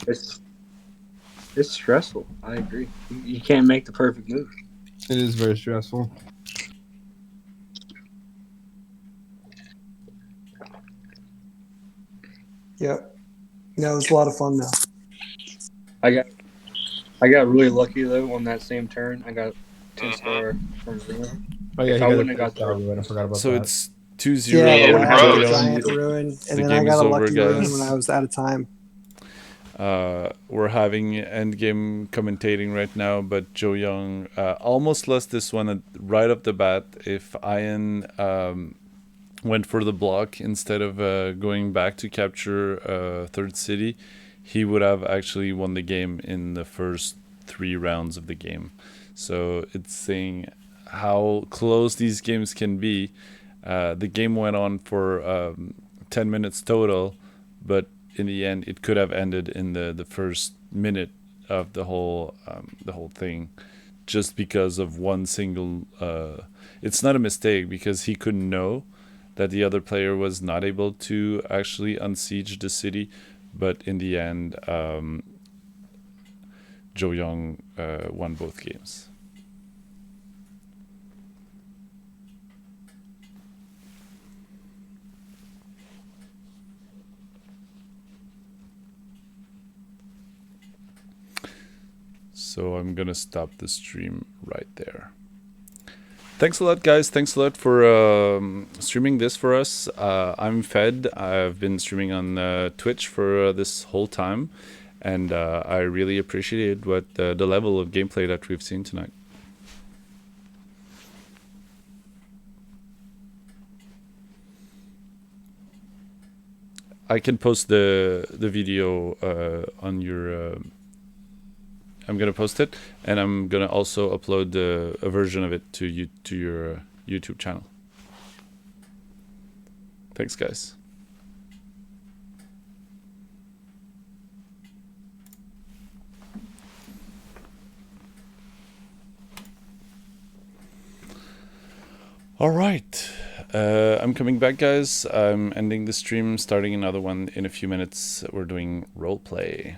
It's stressful. I agree. You can't make the perfect move. It is very stressful. Yep. No, it was a lot of fun though. I got really lucky though on that same turn. I got 10-star from Ruin. Oh yeah, If he I got wouldn't a have got star the- ruin. I forgot about So that. it's 2-0. Yeah, Yeah, but I had a bro. giant ruin, and The then game I got is a over, lucky ruin guys. when I was out of time. We're having endgame commentating right now, but Joyoung almost lost this one right off the bat. If Ian went for the block instead of going back to capture third city, he would have actually won the game in the first 3 rounds of the game. So it's saying how close these games can be. The game went on for 10 minutes total, but in the end, it could have ended in the first minute of the whole thing, just because of one single. It's not a mistake because he couldn't know that the other player was not able to actually unsiege the city, but in the end, Joyoung won both games. So I'm gonna stop the stream right there. Thanks a lot, guys. Thanks a lot for streaming this for us. I'm Fed. I've been streaming on Twitch for this whole time, and I really appreciated what the level of gameplay that we've seen tonight. I can post the video on your. I'm gonna post it, and I'm gonna also upload a version of it to your YouTube channel. Thanks, guys. All right, I'm coming back, guys. I'm ending the stream, starting another one in a few minutes. We're doing roleplay.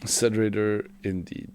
Said Raider, indeed.